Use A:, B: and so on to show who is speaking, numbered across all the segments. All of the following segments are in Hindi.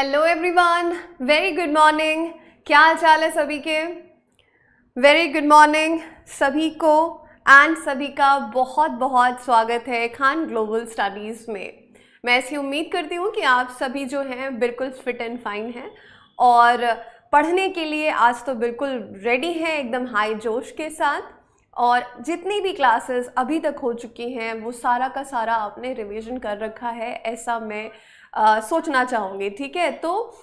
A: Hello everyone, very good morning. क्या हाल चाल है सभी के? वेरी गुड मॉर्निंग सभी को एंड सभी का बहुत बहुत स्वागत है खान ग्लोबल स्टडीज़ में। मैं ऐसी उम्मीद करती हूँ कि आप सभी जो हैं बिल्कुल फिट एंड फाइन हैं और पढ़ने के लिए आज तो बिल्कुल रेडी हैं एकदम हाई जोश के साथ। और जितनी भी क्लासेस अभी तक हो चुकी हैं वो सारा का सारा आपने रिवीजन कर रखा है, ऐसा मैं सोचना चाहूँगी। ठीक है, तो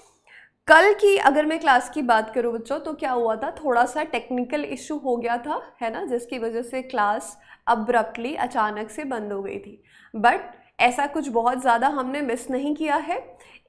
A: कल की अगर मैं क्लास की बात करूँ बच्चों, तो क्या हुआ था, थोड़ा सा टेक्निकल इशू हो गया था, है ना, जिसकी वजह से क्लास अब्रप्टली अचानक से बंद हो गई थी। बट ऐसा कुछ बहुत ज़्यादा हमने मिस नहीं किया है।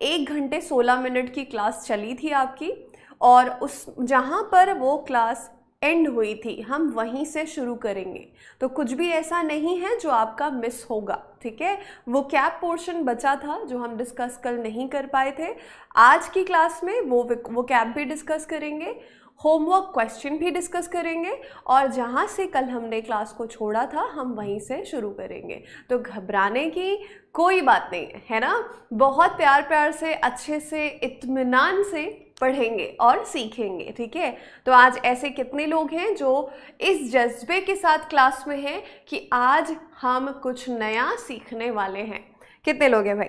A: 1 घंटे 16 मिनट की क्लास चली थी आपकी, और उस जहाँ पर वो क्लास एंड हुई थी हम वहीं से शुरू करेंगे। तो कुछ भी ऐसा नहीं है जो आपका मिस होगा। ठीक है, वो कैप पोर्शन बचा था जो हम डिस्कस कल नहीं कर पाए थे, आज की क्लास में वो कैप भी डिस्कस करेंगे, होमवर्क क्वेश्चन भी डिस्कस करेंगे, और जहाँ से कल हमने क्लास को छोड़ा था हम वहीं से शुरू करेंगे। तो घबराने की कोई बात नहीं है ना, बहुत प्यार प्यार से अच्छे से इत्मीनान से पढ़ेंगे और सीखेंगे। ठीक है, तो आज ऐसे कितने लोग हैं जो इस जज्बे के साथ क्लास में हैं कि आज हम कुछ नया सीखने वाले हैं? कितने लोग हैं भाई?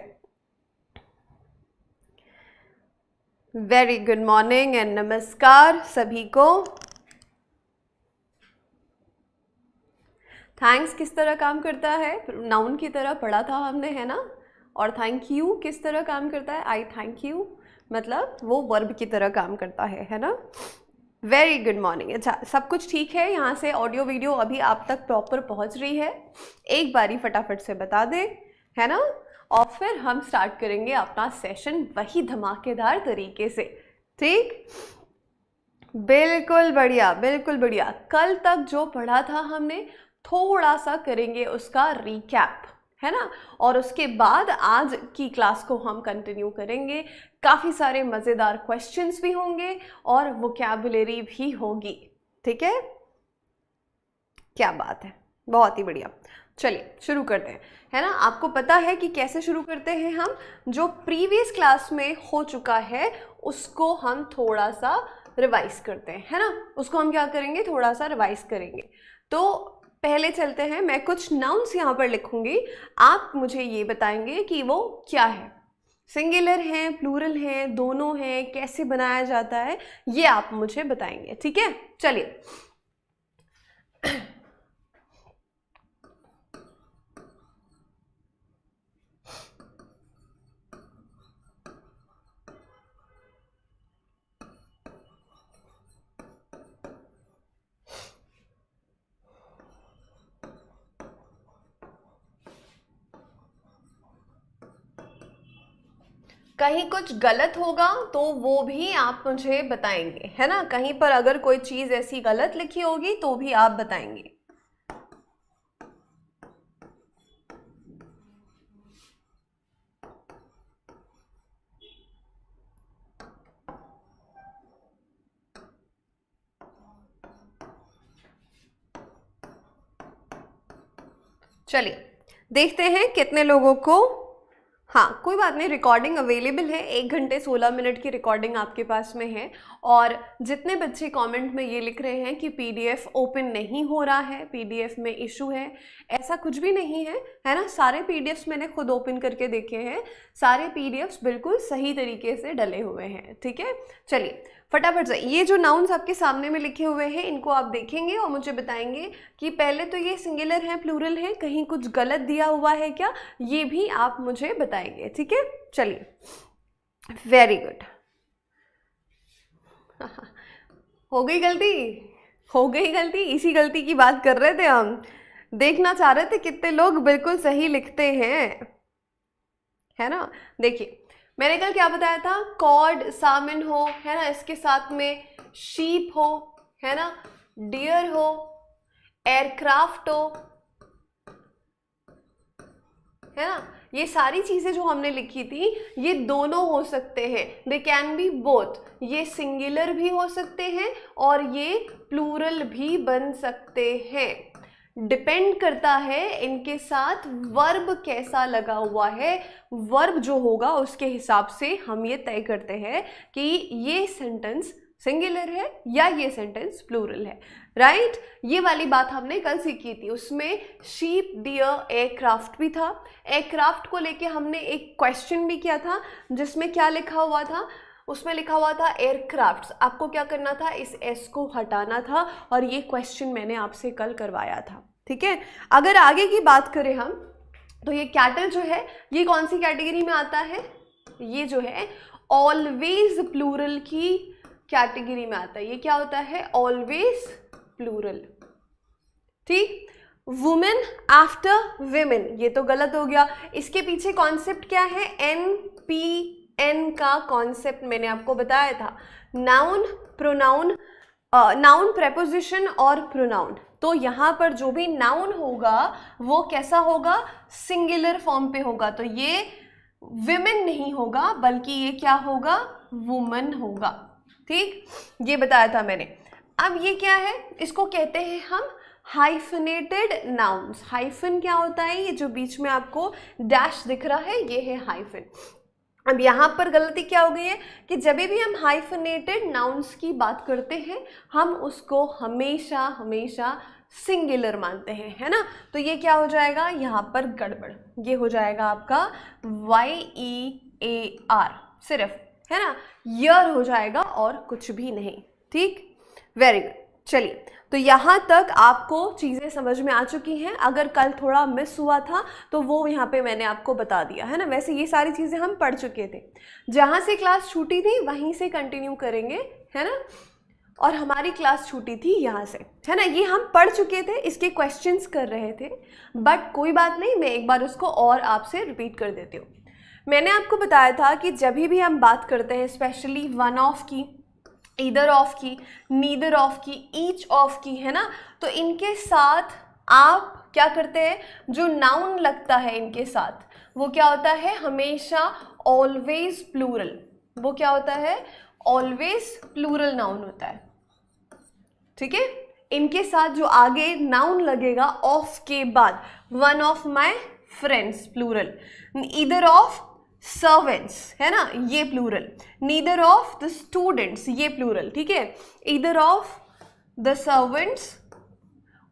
A: वेरी गुड मॉर्निंग एंड नमस्कार सभी को। थैंक्स किस तरह काम करता है? नाउन की तरह पढ़ा था हमने, है ना। और थैंक यू किस तरह काम करता है? आई थैंक यू, मतलब वो वर्ब की तरह काम करता है ना। Very good morning. अच्छा, सब कुछ ठीक है? यहाँ से ऑडियो वीडियो अभी आप तक प्रॉपर पहुँच रही है? एक बारी फटाफट से बता दें, है ना, और फिर हम स्टार्ट करेंगे अपना सेशन वही धमाकेदार तरीके से। ठीक, बिल्कुल बढ़िया, बिल्कुल बढ़िया। कल तक जो पढ़ा था हमने थोड़ा सा करेंगे उसका रिकैप, है ना, और उसके बाद आज की क्लास को हम कंटिन्यू करेंगे। काफ़ी सारे मज़ेदार क्वेश्चंस भी होंगे और वोकैबुलरी भी होगी। ठीक है, क्या बात है, बहुत ही बढ़िया। चलिए शुरू करते हैं, है ना। आपको पता है कि कैसे शुरू करते हैं हम? जो प्रीवियस क्लास में हो चुका है उसको हम थोड़ा सा रिवाइज करते हैं, है ना। उसको हम क्या करेंगे, थोड़ा सा रिवाइज करेंगे। तो पहले चलते हैं, मैं कुछ नाउन्स यहाँ पर लिखूंगी, आप मुझे ये बताएंगे कि वो क्या है, सिंगुलर हैं, प्लूरल हैं, दोनों हैं, कैसे बनाया जाता है, ये आप मुझे बताएंगे। ठीक है, चलिए। कहीं कुछ गलत होगा तो वो भी आप मुझे बताएंगे, है ना। कहीं पर अगर कोई चीज़ ऐसी गलत लिखी होगी तो भी आप बताएंगे। चलिए देखते हैं कितने लोगों को, हाँ कोई बात नहीं, रिकॉर्डिंग अवेलेबल है, 1 घंटे 16 मिनट की रिकॉर्डिंग आपके पास में है। और जितने बच्चे कमेंट में ये लिख रहे हैं कि पीडीएफ ओपन नहीं हो रहा है, पीडीएफ में इशू है, ऐसा कुछ भी नहीं है, है ना। सारे पीडीएफ्स मैंने खुद ओपन करके देखे हैं, सारे पीडीएफ्स बिल्कुल सही तरीके से डले हुए हैं। ठीक है, चलिए फटाफट से ये जो नाउन्स आपके सामने में लिखे हुए हैं इनको आप देखेंगे और मुझे बताएंगे कि पहले तो ये सिंगुलर हैं, प्लूरल हैं, कहीं कुछ गलत दिया हुआ है क्या, ये भी आप मुझे बताएंगे। ठीक है, चलिए, वेरी गुड। हो गई गलती, हो गई गलती, इसी गलती की बात कर रहे थे हम, देखना चाह रहे थे कितने लोग बिल्कुल सही लिखते हैं, है ना। देखिए मैंने कल क्या बताया था, कॉर्ड सामिन हो, है ना, इसके साथ में शीप हो, है ना, डियर हो, एयरक्राफ्ट हो, है ना, ये सारी चीजें जो हमने लिखी थी ये दोनों हो सकते हैं, दे कैन बी बोथ, ये सिंगुलर भी हो सकते हैं और ये प्लूरल भी बन सकते हैं। डिपेंड करता है इनके साथ वर्ब कैसा लगा हुआ है। वर्ब जो होगा उसके हिसाब से हम ये तय करते हैं कि ये सेंटेंस सिंगुलर है या ये सेंटेंस प्लूरल है, राइट। ये वाली बात हमने कल सीखी थी, उसमें शीप, डियर, एयरक्राफ्ट भी था। एयरक्राफ्ट को लेके हमने एक क्वेश्चन भी किया था जिसमें क्या लिखा हुआ था, उसमें लिखा हुआ था एयरक्राफ्ट्स। आपको क्या करना था, इस एस को हटाना था और ये क्वेश्चन मैंने आपसे कल करवाया था, ठीक है। अगर आगे की बात करें हम तो ये कैटल जो है ये कौन सी कैटेगरी में आता है, ये जो है ऑलवेज प्लूरल की कैटेगरी में आता है। ये क्या होता है, ऑलवेज प्लूरल, ठीक। वुमेन आफ्टर विमेन, ये तो गलत हो गया। इसके पीछे कॉन्सेप्ट क्या है, NPN का कॉन्सेप्ट मैंने आपको बताया था, नाउन, प्रोनाउन, नाउन, प्रेपोजिशन और प्रोनाउन। तो यहाँ पर जो भी नाउन होगा वो कैसा होगा, सिंगुलर फॉर्म पे होगा। तो ये विमेन नहीं होगा बल्कि ये क्या होगा, वुमन होगा, ठीक। ये बताया था मैंने। अब ये क्या है, इसको कहते हैं हम हाइफनेटेड नाउन्स। हाइफन क्या होता है, ये जो बीच में आपको डैश दिख रहा है ये है हाइफन। अब यहाँ पर गलती क्या हो गई है कि जब भी हम हाइफनेटेड नाउन्स की बात करते हैं हम उसको हमेशा हमेशा सिंगुलर मानते हैं, है ना। तो ये क्या हो जाएगा, यहाँ पर गड़बड़, ये हो जाएगा आपका YEAR सिर्फ, है ना, ईयर हो जाएगा और कुछ भी नहीं, ठीक। Very good. चलिए, तो यहाँ तक आपको चीज़ें समझ में आ चुकी हैं। अगर कल थोड़ा मिस हुआ था तो वो यहाँ पे मैंने आपको बता दिया, है ना। वैसे ये सारी चीज़ें हम पढ़ चुके थे, जहाँ से क्लास छूटी थी वहीं से कंटिन्यू करेंगे, है ना। और हमारी क्लास छूटी थी यहाँ से, है ना। ये हम पढ़ चुके थे, इसके क्वेश्चंस कर रहे थे, बट कोई बात नहीं, मैं एक बार उसको और आपसे रिपीट कर देती हूँ। मैंने आपको बताया था कि जब भी हम बात करते हैं स्पेशली वन ऑफ की, ईदर ऑफ की, नीदर ऑफ की, ईच ऑफ की, है ना, तो इनके साथ आप क्या करते हैं, जो नाउन लगता है इनके साथ वो क्या होता है, हमेशा ऑलवेज प्लूरल। वो क्या होता है, ऑलवेज प्लूरल नाउन होता है, ठीक है। इनके साथ जो आगे नाउन लगेगा ऑफ के बाद, one of my friends plural, either of servants, है ना, ये plural, neither of the students, ये प्लूरल, ठीक है, either of the servants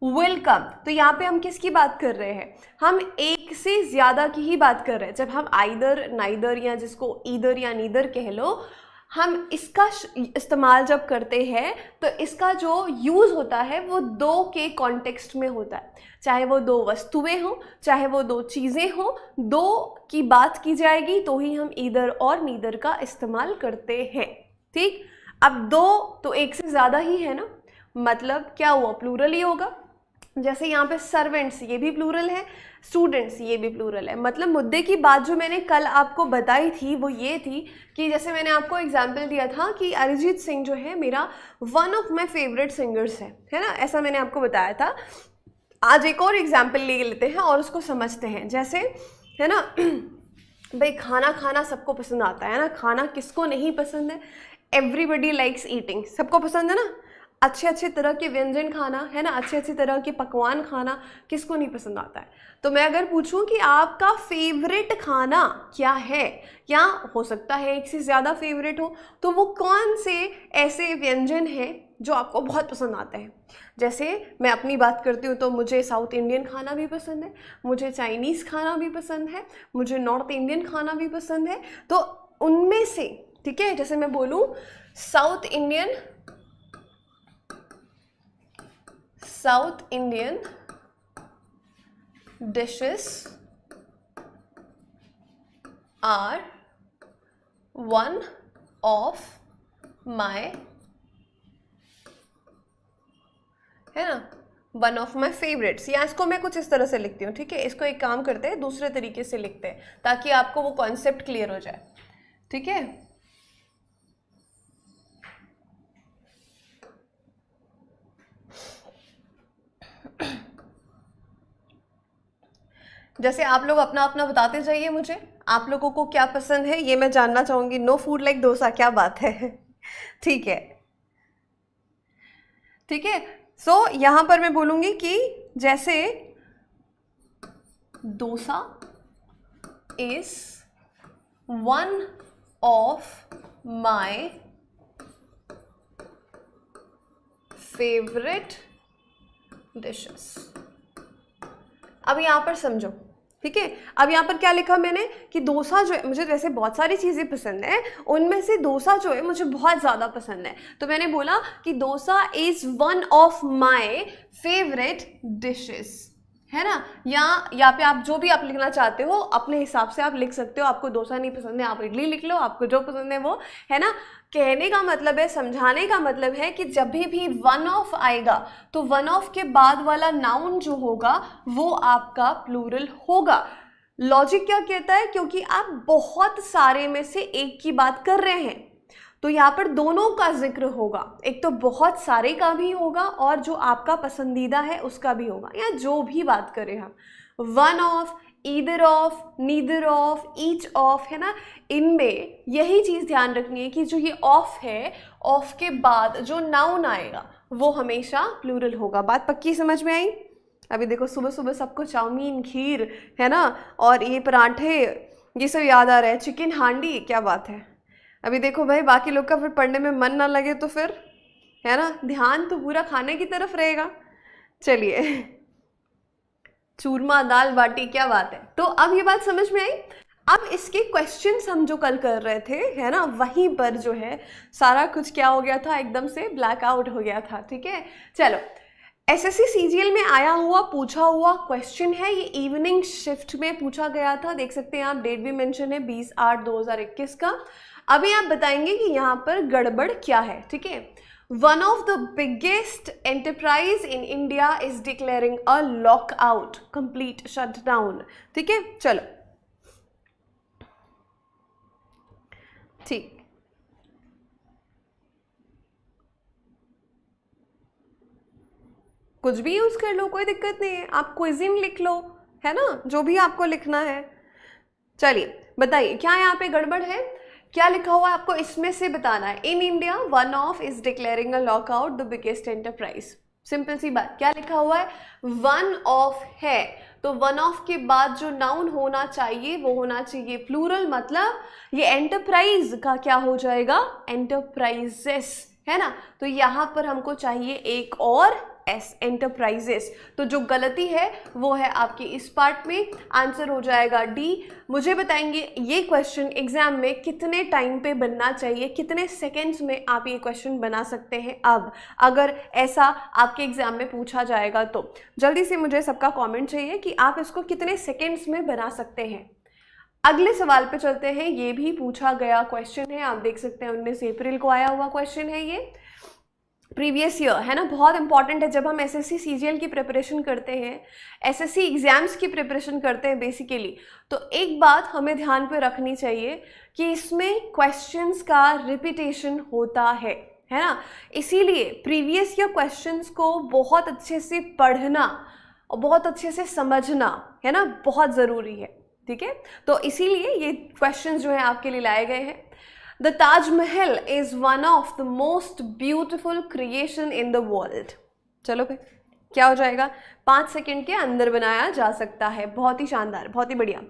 A: will come. तो यहाँ पे हम किसकी बात कर रहे हैं, हम एक से ज़्यादा की ही बात कर रहे हैं। जब हम आइदर, नाइदर या जिसको ईदर या नीदर कह लो, हम इसका इस्तेमाल जब करते हैं तो इसका जो यूज़ होता है वो दो के कॉन्टेक्स्ट में होता है। चाहे वो दो वस्तुएं हों, चाहे वो दो चीज़ें हों, दो की बात की जाएगी तो ही हम ईदर और नीदर का इस्तेमाल करते हैं, ठीक। अब दो तो एक से ज़्यादा ही है ना, मतलब क्या हुआ, प्लूरल ही होगा। जैसे यहाँ पे सर्वेंट्स, ये भी प्लूरल है, स्टूडेंट्स, ये भी प्लूरल है। मतलब मुद्दे की बात जो मैंने कल आपको बताई थी वो ये थी कि जैसे मैंने आपको एग्जाम्पल दिया था कि अरिजीत सिंह जो है मेरा one of my favourite singers है ना, ऐसा मैंने आपको बताया था। आज एक और एग्जाम्पल ले लेते हैं और उसको समझते हैं। जैसे, है ना, भाई खाना खाना सबको पसंद आता है ना, खाना किसको नहीं पसंद है, एवरीबडी लाइक्स ईटिंग, सबको पसंद है ना, अच्छे अच्छे तरह के व्यंजन खाना, है ना, अच्छे अच्छे तरह के पकवान खाना, किसको नहीं पसंद आता है। तो मैं अगर पूछूं कि आपका फेवरेट खाना क्या है, या हो सकता है एक से ज़्यादा फेवरेट हो, तो वो कौन से ऐसे व्यंजन हैं जो आपको बहुत पसंद आते हैं। जैसे मैं अपनी बात करती हूँ तो मुझे साउथ इंडियन खाना भी पसंद है, मुझे चाइनीज़ खाना भी पसंद है, मुझे नॉर्थ इंडियन खाना भी पसंद है। तो उनमें से, ठीक है, जैसे मैं बोलूँ south Indian dishes are one of my, है ना, वन ऑफ माई फेवरेट्स। या इसको मैं कुछ इस तरह से लिखती हूँ, ठीक है। इसको एक काम करते हैं, दूसरे तरीके से लिखते हैं ताकि आपको वो कॉन्सेप्ट क्लियर हो जाए, ठीक है। जैसे आप लोग अपना अपना बताते जाइए मुझे, आप लोगों को क्या पसंद है ये मैं जानना चाहूँगी। नो फूड लाइक डोसा, क्या बात है, ठीक है, ठीक है। सो यहाँ पर मैं बोलूँगी कि जैसे dosa is one of my favourite dishes. अब यहां पर समझो, ठीक है। अब यहाँ पर क्या लिखा मैंने कि डोसा जो है, मुझे वैसे बहुत सारी चीज़ें पसंद है, उनमें से डोसा जो है मुझे बहुत ज़्यादा पसंद है, तो मैंने बोला कि dosa is one of my favourite dishes, है ना। यहाँ पे आप जो भी आप लिखना चाहते हो अपने हिसाब से आप लिख सकते हो। आपको डोसा नहीं पसंद है, आप इडली लिख लो, आपको जो पसंद है वो, है ना। कहने का मतलब है, समझाने का मतलब है कि जब भी वन ऑफ आएगा तो वन ऑफ के बाद वाला नाउन जो होगा वो आपका प्लूरल होगा। लॉजिक क्या कहता है, क्योंकि आप बहुत सारे में से एक की बात कर रहे हैं, तो यहाँ पर दोनों का जिक्र होगा। एक तो बहुत सारे का भी होगा और जो आपका पसंदीदा है उसका भी होगा, या जो भी बात करें हम, one of, either of, neither of, each of, है ना। इनमें यही चीज़ ध्यान रखनी है कि जो ये ऑफ है, ऑफ के बाद जो नाउन आएगा वो हमेशा प्लूरल होगा। बात पक्की समझ में आई। अभी देखो सुबह सुबह सबको चाउमीन, खीर, है ना, और ये पराठे, ये सब याद आ रहा है, चिकन हांडी, क्या बात है। अभी देखो भाई, बाकी लोग का फिर पढ़ने में मन ना लगे तो फिर, है ना, ध्यान तो पूरा खाने की तरफ रहेगा। चलिए, चूरमा, दाल बाटी, क्या बात है। तो अब ये बात समझ में आई। अब इसके क्वेश्चंस हम जो कल कर रहे थे, है ना, वहीं पर जो है सारा कुछ क्या हो गया था, एकदम से ब्लैकआउट हो गया था, ठीक है। चलो, एसएससी सीजीएल में आया हुआ पूछा हुआ क्वेश्चन है, ये इवनिंग शिफ्ट में पूछा गया था। देख सकते हैं आप, डेट भी मेंशन है 20/8/2021 का। अभी आप बताएंगे कि यहाँ पर गड़बड़ क्या है, ठीक है। One of the biggest enterprise in India is declaring a lockout, complete shutdown, ठीक है। चलो, ठीक, कुछ भी यूज कर लो, कोई दिक्कत नहीं है। आप क्विजिंग लिख लो, है ना, जो भी आपको लिखना है। चलिए बताइए, क्या यहाँ पे गड़बड़ है, क्या लिखा हुआ है, आपको इसमें से बताना है। In India one of is declaring a lockout the biggest enterprise. Simple सी बात, क्या लिखा हुआ है, वन ऑफ है, तो वन ऑफ के बाद जो नाउन होना चाहिए वो होना चाहिए प्लूरल, मतलब ये एंटरप्राइज का क्या हो जाएगा, एंटरप्राइजेस, है ना। तो यहाँ पर हमको चाहिए एक और एस, एंटरप्राइजेस। तो जो गलती है वो है आपकी इस पार्ट में, आंसर हो जाएगा डी। मुझे बताएंगे ये क्वेश्चन एग्जाम में कितने टाइम पे बनना चाहिए, कितने सेकंड्स में आप ये क्वेश्चन बना सकते हैं अब, अगर ऐसा आपके एग्जाम में पूछा जाएगा तो। जल्दी से मुझे सबका कमेंट चाहिए कि आप इसको कितने सेकंड्स में बना सकते हैं। अगले सवाल पे चलते हैं, ये भी पूछा गया क्वेश्चन है, आप देख सकते हैं 19 अप्रैल को आया हुआ क्वेश्चन है ये, प्रीवियस ईयर, है ना। बहुत इंपॉर्टेंट है, जब हम एसएससी सीजीएल की प्रिपरेशन करते हैं, एसएससी एग्जाम्स की प्रिपरेशन करते हैं बेसिकली, तो एक बात हमें ध्यान पे रखनी चाहिए कि इसमें क्वेश्चंस का रिपीटेशन होता है ना। इसीलिए प्रीवियस ईयर क्वेश्चंस को बहुत अच्छे से पढ़ना और बहुत अच्छे से समझना, है ना, बहुत ज़रूरी है, ठीक है। तो इसीलिए ये क्वेश्चंस जो है आपके लिए लाए गए हैं। The Taj Mahal is one of the most beautiful creation in the world. चलो भाई, क्या हो जाएगा, 5 सेकंड के अंदर बनाया जा सकता है। बहुत ही शानदार, बहुत ही बढ़िया।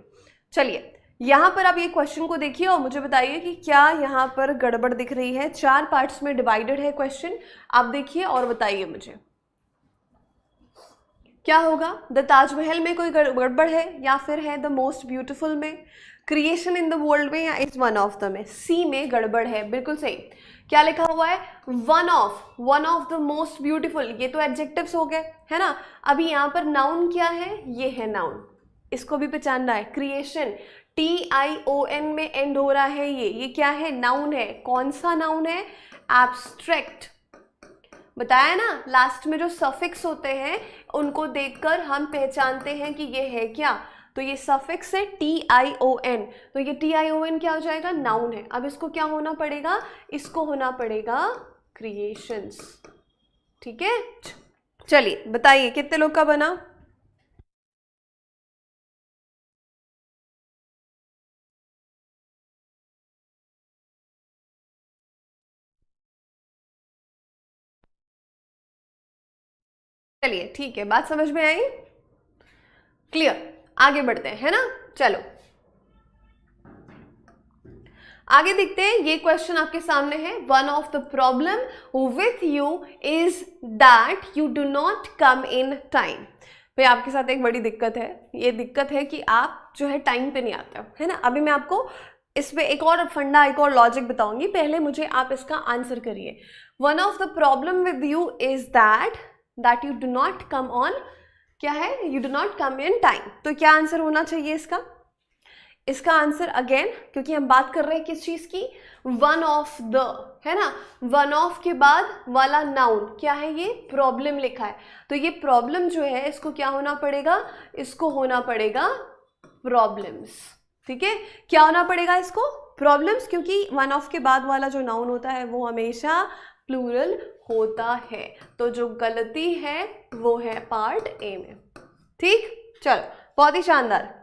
A: चलिए, यहाँ पर आप ये क्वेश्चन को देखिए और मुझे बताइए कि क्या यहाँ पर गड़बड़ दिख रही है। 4 पार्ट्स में डिवाइडेड है क्वेश्चन, आप देखिए और बताइए मुझे क्या होगा। द ताजमहल में कोई गड़बड़ है, या फिर है द मोस्ट ब्यूटीफुल में, क्रिएशन इन द वर्ल्ड में, या इज वन ऑफ द में। सी में गड़बड़ है, बिल्कुल सही। क्या लिखा हुआ है, one of the most beautiful, ये तो एडजेक्टिव्स हो गए, है ना। अभी यहाँ पर नाउन क्या है, ये है नाउन, इसको भी पहचानना है। क्रिएशन TION में एंड हो रहा है, ये क्या है, नाउन है। कौन सा नाउन है, एब्स्ट्रैक्ट। बताया ना, लास्ट में जो सफिक्स होते हैं उनको देखकर हम पहचानते हैं कि ये है क्या, तो ये सफिक्स है TION, तो ये TION क्या हो जाएगा, नाउन है। अब इसको क्या होना पड़ेगा, इसको होना पड़ेगा क्रिएशंस, ठीक है। चलिए बताइए कितने लोग का बना। चलिए ठीक है, बात समझ में आई, क्लियर, आगे बढ़ते हैं, है ना। चलो आगे देखते हैं, ये क्वेश्चन आपके सामने है। One of the problem with you is that you do not come in time. भाई आपके साथ एक बड़ी दिक्कत है, ये दिक्कत है कि आप जो है टाइम पे नहीं आते हो, है ना। अभी मैं आपको इस पे एक और फंडा, एक और लॉजिक बताऊंगी, पहले मुझे आप इसका आंसर करिए। One of the problem with you is that you do not come on, क्या है, you do not come in time. तो क्या आंसर होना चाहिए इसका? इसका आंसर अगेन, क्योंकि हम बात कर रहे हैं किस चीज की, वन ऑफ द, है ना। वन ऑफ के बाद वाला नाउन क्या है, ये प्रॉब्लम लिखा है, तो ये प्रॉब्लम जो है इसको क्या होना पड़ेगा, इसको होना पड़ेगा प्रॉब्लम्स। ठीक है, क्या होना पड़ेगा इसको, प्रॉब्लम्स, क्योंकि वन ऑफ के बाद वाला जो नाउन होता है वो हमेशा प्लूरल होता है। तो जो गलती है वो है पार्ट ए में। ठीक, चलो बहुत ही शानदार,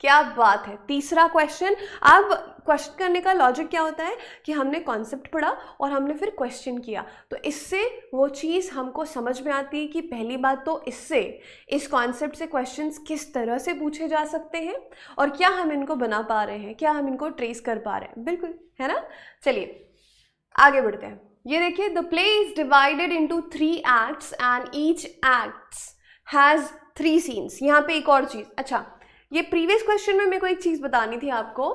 A: क्या बात है। तीसरा क्वेश्चन, अब क्वेश्चन करने का लॉजिक क्या होता है कि हमने कॉन्सेप्ट पढ़ा और हमने फिर क्वेश्चन किया, तो इससे वो चीज़ हमको समझ में आती है कि पहली बात तो इससे, इस कॉन्सेप्ट से क्वेश्चंस किस तरह से पूछे जा सकते हैं और क्या हम इनको बना पा रहे हैं, क्या हम इनको ट्रेस कर पा रहे हैं, बिल्कुल, है ना। चलिए आगे बढ़ते हैं। ये देखिए, the play is divided into 3 acts and each acts has 3 scenes. यहाँ पे एक और चीज़, अच्छा ये प्रीवियस क्वेश्चन में मेरे को एक चीज़ बतानी थी आपको,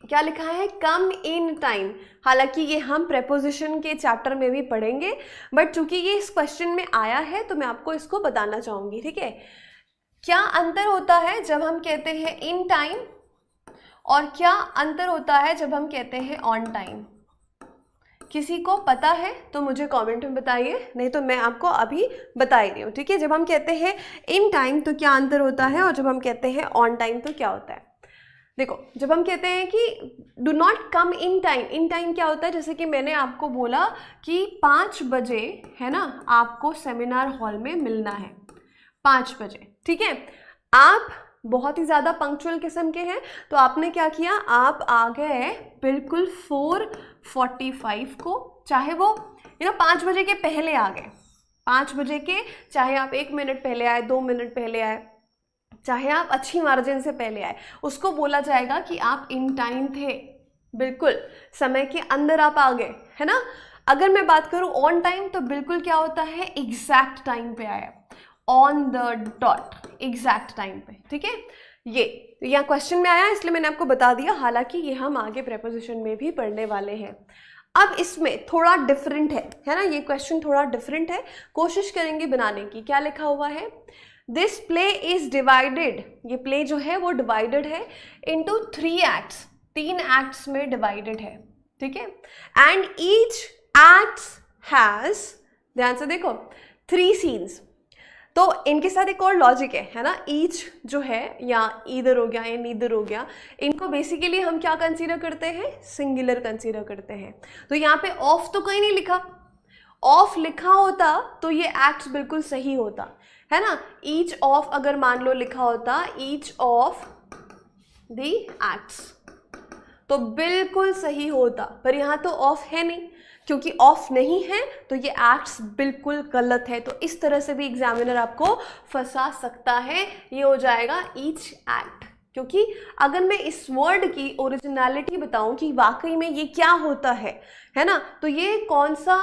A: क्या लिखा है, कम इन टाइम। हालांकि ये हम प्रेपोजिशन के चैप्टर में भी पढ़ेंगे, बट चूंकि ये इस क्वेश्चन में आया है तो मैं आपको इसको बताना चाहूँगी। ठीक है, क्या अंतर होता है जब हम कहते हैं इन टाइम और क्या अंतर होता है जब हम कहते हैं ऑन टाइम? किसी को पता है तो मुझे कमेंट में बताइए, नहीं तो मैं आपको अभी बता ही रही हूँ। ठीक है, जब हम कहते हैं इन टाइम तो क्या अंतर होता है और जब हम कहते हैं ऑन टाइम तो क्या होता है। देखो, जब हम कहते हैं कि do not come in time, in time क्या होता है, जैसे कि मैंने आपको बोला कि 5 बजे, है ना, आपको सेमिनार हॉल में मिलना है 5 बजे। ठीक है, आप बहुत ही ज़्यादा पंक्चुअल किस्म के हैं, तो आपने क्या किया, आप आ गए बिल्कुल 4:45 को, चाहे वो 5 बजे के पहले आ गए, 5 बजे के, चाहे आप 1 मिनट पहले आए, 2 मिनट पहले आए, चाहे आप अच्छी मार्जिन से पहले आए, उसको बोला जाएगा कि आप इन टाइम थे, बिल्कुल समय के अंदर आप आ गए, है ना। अगर मैं बात करूं ऑन टाइम तो बिल्कुल क्या होता है, एग्जैक्ट टाइम पे आया, on the dot, exact time पे। ठीक है, ये यहाँ क्वेश्चन में आया इसलिए मैंने आपको बता दिया, हालांकि ये हम आगे प्रेपोजिशन में भी पढ़ने वाले हैं। अब इसमें थोड़ा डिफरेंट है ना, ये क्वेश्चन थोड़ा डिफरेंट है, कोशिश करेंगे बनाने की। क्या लिखा हुआ है, दिस प्ले इज डिवाइडेड, ये प्ले जो है वो डिवाइडेड है इनटू 3 एक्ट्स, 3 एक्ट्स में डिवाइडेड है। ठीक है, एंड ईच एक्ट्स हैज, ध्यान से देखो, 3 सीन्स। तो इनके साथ एक और लॉजिक है ना, ईच जो है या ईदर हो गया या नीदर हो गया, इनको बेसिकली हम क्या कंसीडर करते हैं, सिंगुलर कंसीडर करते हैं। तो यहाँ पे ऑफ तो कहीं नहीं लिखा, ऑफ लिखा होता तो ये एक्ट्स बिल्कुल सही होता, है ना। ईच ऑफ अगर मान लो लिखा होता, ईच ऑफ द एक्ट्स, तो बिल्कुल सही होता, पर यहाँ तो ऑफ है नहीं, क्योंकि ऑफ नहीं है तो ये एक्ट्स बिल्कुल गलत है। तो इस तरह से भी एग्जामिनर आपको फंसा सकता है, ये हो जाएगा ईच एक्ट। क्योंकि अगर मैं इस वर्ड की ओरिजिनलिटी बताऊं कि वाकई में ये क्या होता है ना, तो ये कौन सा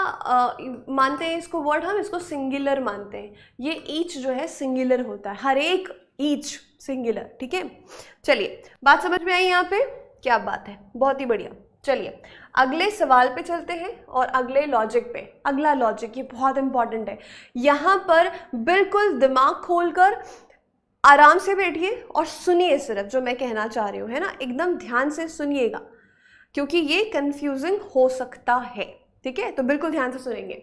A: मानते हैं इसको वर्ड, हम इसको सिंगुलर मानते हैं। ये ईच जो है सिंगुलर होता है, हर एक ईच सिंगुलर। ठीक है, चलिए बात समझ में आई यहाँ पे, क्या बात है, बहुत ही बढ़िया। चलिए अगले सवाल पे चलते हैं और अगले लॉजिक पे। अगला लॉजिक ये बहुत इंपॉर्टेंट है, यहाँ पर बिल्कुल दिमाग खोलकर आराम से बैठिए और सुनिए सिर्फ जो मैं कहना चाह रही हूँ, है ना, एकदम ध्यान से सुनिएगा क्योंकि ये कंफ्यूजिंग हो सकता है। ठीक है, तो बिल्कुल ध्यान से सुनेंगे।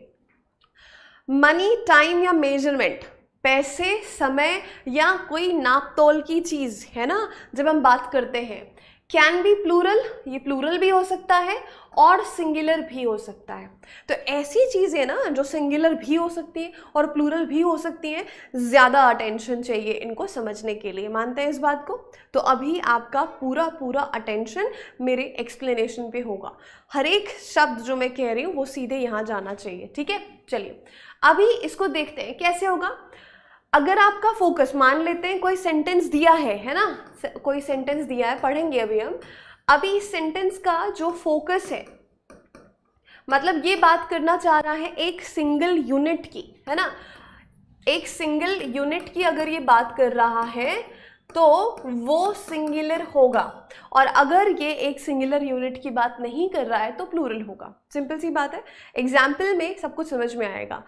A: मनी, टाइम या मेजरमेंट, पैसे, समय या कोई नाप तोल की चीज़, है ना, जब हम बात करते हैं, कैन बी प्लूरल, ये प्लूरल भी हो सकता है और सिंगुलर भी हो सकता है। तो ऐसी चीज़ें ना जो सिंगुलर भी हो सकती हैं और प्लूरल भी हो सकती हैं, ज़्यादा अटेंशन चाहिए इनको समझने के लिए। मानते हैं इस बात को? तो अभी आपका पूरा पूरा अटेंशन मेरे एक्सप्लेनेशन पे होगा। हर एक शब्द जो मैं कह रही हूँ वो सीधे यहाँ जाना चाहिए, ठीक है? चलिए अभी इसको देखते हैं कैसे होगा। अगर आपका फोकस, मान लेते हैं कोई सेंटेंस दिया है ना, कोई सेंटेंस दिया है, पढ़ेंगे अभी हम। अभी इस सेंटेंस का जो फोकस है, मतलब ये बात करना चाह रहा है एक सिंगल यूनिट की, है ना, एक सिंगल यूनिट की अगर ये बात कर रहा है तो वो सिंगुलर होगा, और अगर ये एक सिंगुलर यूनिट की बात नहीं कर रहा है तो प्लूरल होगा। सिंपल सी बात है, एग्जाम्पल में सब कुछ समझ में आएगा।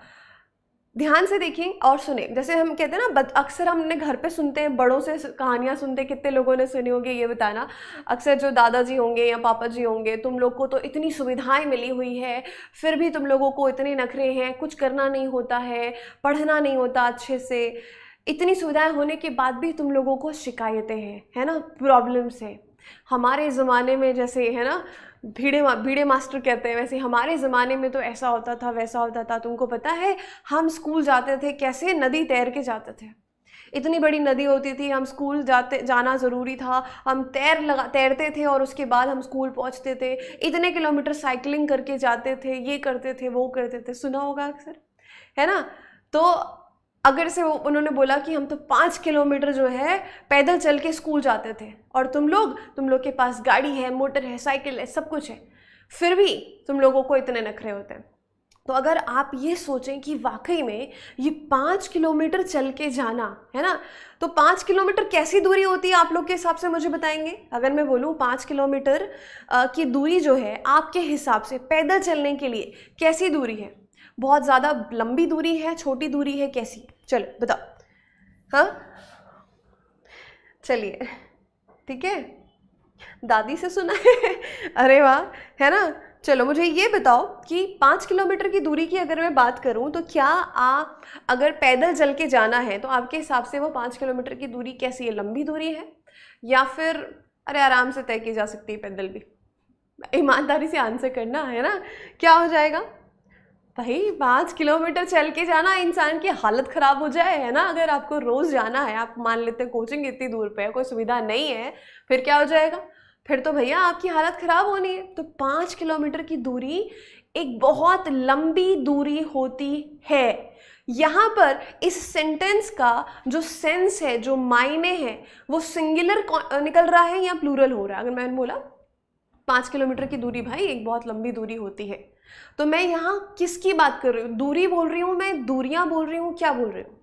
A: ध्यान से देखें और सुने। जैसे हम कहते हैं ना, अक्सर हमने घर पे सुनते हैं, बड़ों से कहानियां सुनते हैं, कितने लोगों ने सुनी होगी ये बताना। अक्सर जो दादाजी होंगे या पापा जी होंगे, तुम लोग को तो इतनी सुविधाएं मिली हुई है, फिर भी तुम लोगों को इतने नखरे हैं, कुछ करना नहीं होता है, पढ़ना नहीं होता अच्छे से, इतनी सुविधाएं होने के बाद भी तुम लोगों को शिकायतें हैं, है ना, प्रॉब्लम्स है। हमारे ज़माने में जैसे, है ना, भीड़े मास्टर कहते हैं, वैसे हमारे ज़माने में तो ऐसा होता था, वैसा होता था। तुमको पता है हम स्कूल जाते थे कैसे? नदी तैर के जाते थे। इतनी बड़ी नदी होती थी, हम स्कूल जाना ज़रूरी था, हम तैरते थे और उसके बाद हम स्कूल पहुंचते थे। इतने किलोमीटर साइकिलिंग करके जाते थे, ये करते थे, वो करते थे, सुना होगा अक्सर, है ना। तो अगर से उन्होंने बोला कि हम तो 5 किलोमीटर जो है पैदल चल के स्कूल जाते थे, और तुम लोग के पास गाड़ी है, मोटर है, साइकिल है, सब कुछ है, फिर भी तुम लोगों को इतने नखरे होते हैं। तो अगर आप ये सोचें कि वाकई में ये 5 किलोमीटर चल के जाना, है ना, तो 5 किलोमीटर कैसी दूरी होती है आप लोग के हिसाब से मुझे बताएंगे? अगर मैं बोलूँ 5 किलोमीटर की दूरी जो है आपके हिसाब से पैदल चलने के लिए कैसी दूरी है? बहुत ज़्यादा लंबी दूरी है, छोटी दूरी है, कैसी? चलो बताओ। हाँ चलिए, ठीक है, दादी से सुना है अरे वाह, है ना। चलो मुझे ये बताओ कि 5 किलोमीटर की दूरी की अगर मैं बात करूं तो क्या आप अगर पैदल चल के जाना है तो आपके हिसाब से वो 5 किलोमीटर की दूरी कैसी है? लंबी दूरी है या फिर अरे आराम से तय की जा सकती है पैदल भी? ईमानदारी से आंसर करना, है ना। क्या हो जाएगा भाई? 5 किलोमीटर चल के जाना, इंसान की हालत ख़राब हो जाए, है ना। अगर आपको रोज़ जाना है, आप मान लेते हैं कोचिंग इतनी दूर पे है, कोई सुविधा नहीं है, फिर क्या हो जाएगा? फिर तो भैया आपकी हालत ख़राब होनी है। तो 5 किलोमीटर की दूरी एक बहुत लंबी दूरी होती है। यहाँ पर इस सेंटेंस का जो सेंस है, जो मायने हैं, वो सिंगुलर निकल रहा है या प्लूरल हो रहा है? अगर मैंने बोला 5 किलोमीटर की दूरी भाई एक बहुत लंबी दूरी होती है, तो मैं यहाँ किसकी बात कर रही हूँ? दूरी बोल रही हूँ मैं, दूरियां बोल रही हूँ, क्या बोल रही हूँ?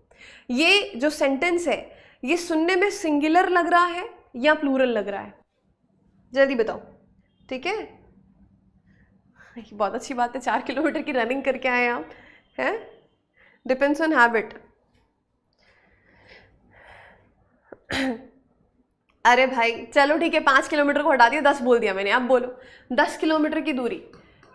A: ये जो सेंटेंस है ये सुनने में सिंगुलर लग रहा है या प्लूरल लग रहा है? जल्दी बताओ, ठीक है। बहुत अच्छी बात है, 4 किलोमीटर की रनिंग करके आए आप, हैं? Depends on habit. अरे भाई चलो ठीक है, 5 किलोमीटर को हटा दिया, 10 बोल दिया मैंने, अब बोलो 10 किलोमीटर की दूरी।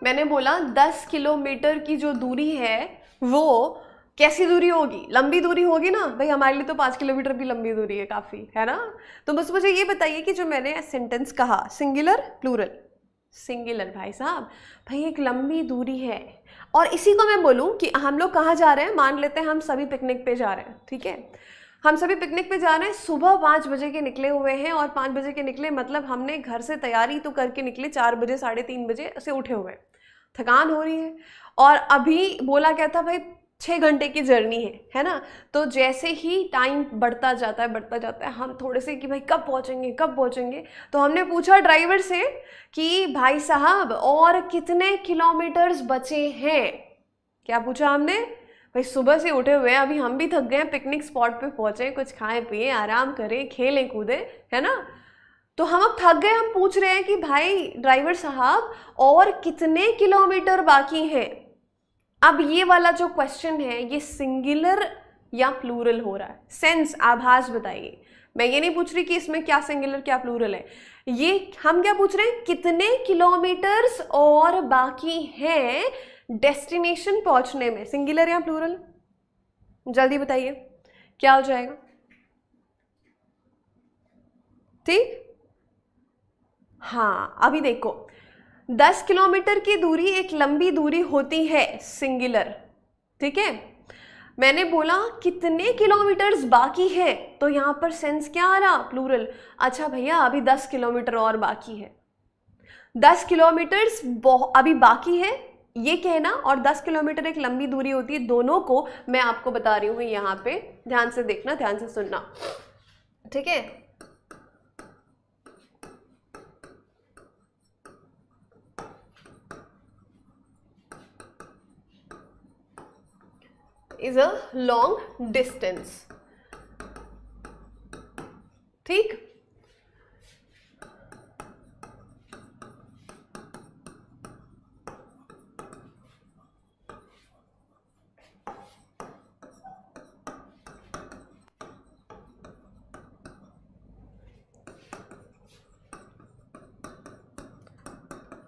A: मैंने बोला 10 किलोमीटर की जो दूरी है वो कैसी दूरी होगी? लंबी दूरी होगी ना भाई, हमारे लिए तो 5 किलोमीटर भी लंबी दूरी है काफ़ी, है ना। तो बस मुझे ये बताइए कि जो मैंने सेंटेंस कहा, सिंगुलर प्लूरल? सिंगुलर भाई साहब, भाई एक लंबी दूरी है। और इसी को मैं बोलूँ कि हम लोग कहाँ जा रहे हैं, मान लेते हैं हम सभी पिकनिक पे जा रहे हैं, ठीक है, हम सभी पिकनिक पे जा रहे हैं, सुबह 5 बजे के निकले हुए हैं, और 5 बजे के निकले मतलब हमने घर से तैयारी तो करके निकले, 4 बजे 3:30 बजे से उठे हुए, थकान हो रही है, और अभी बोला क्या था भाई 6 घंटे की जर्नी है ना। तो जैसे ही टाइम बढ़ता जाता है, हम थोड़े से कि भाई कब पहुँचेंगे, तो हमने पूछा ड्राइवर से कि भाई साहब और कितने किलोमीटर्स बचे हैं? क्या पूछा हमने? भाई सुबह से उठे हुए हैं, अभी हम भी थक गए हैं, पिकनिक स्पॉट पे पहुंचे, कुछ खाएं पिए, आराम करें, खेलें कूदें, है ना। तो हम अब थक गए, हम पूछ रहे हैं कि भाई ड्राइवर साहब और कितने किलोमीटर बाकी हैं? अब ये वाला जो क्वेश्चन है ये सिंगुलर या प्लूरल हो रहा है? सेंस, आभास बताइए। मैं ये नहीं पूछ रही कि इसमें क्या सिंगुलर क्या प्लूरल है, ये हम क्या पूछ रहे हैं, कितने किलोमीटर्स और बाकी हैं डेस्टिनेशन पहुंचने में? सिंगुलर या प्लूरल? जल्दी बताइए क्या हो जाएगा? ठीक, हाँ अभी देखो 10 किलोमीटर की दूरी एक लंबी दूरी होती है, सिंगुलर, ठीक है। मैंने बोला कितने किलोमीटर्स बाकी है, तो यहाँ पर सेंस क्या आ रहा, प्लूरल। अच्छा भैया अभी 10 किलोमीटर और बाकी है, 10 किलोमीटर्स अभी बाकी है ये कहना, और 10 किलोमीटर एक लंबी दूरी होती है, दोनों को मैं आपको बता रही हूँ यहाँ पे। ध्यान से देखना, ध्यान से सुनना, ठीक है। इज अ लॉन्ग डिस्टेंस, ठीक।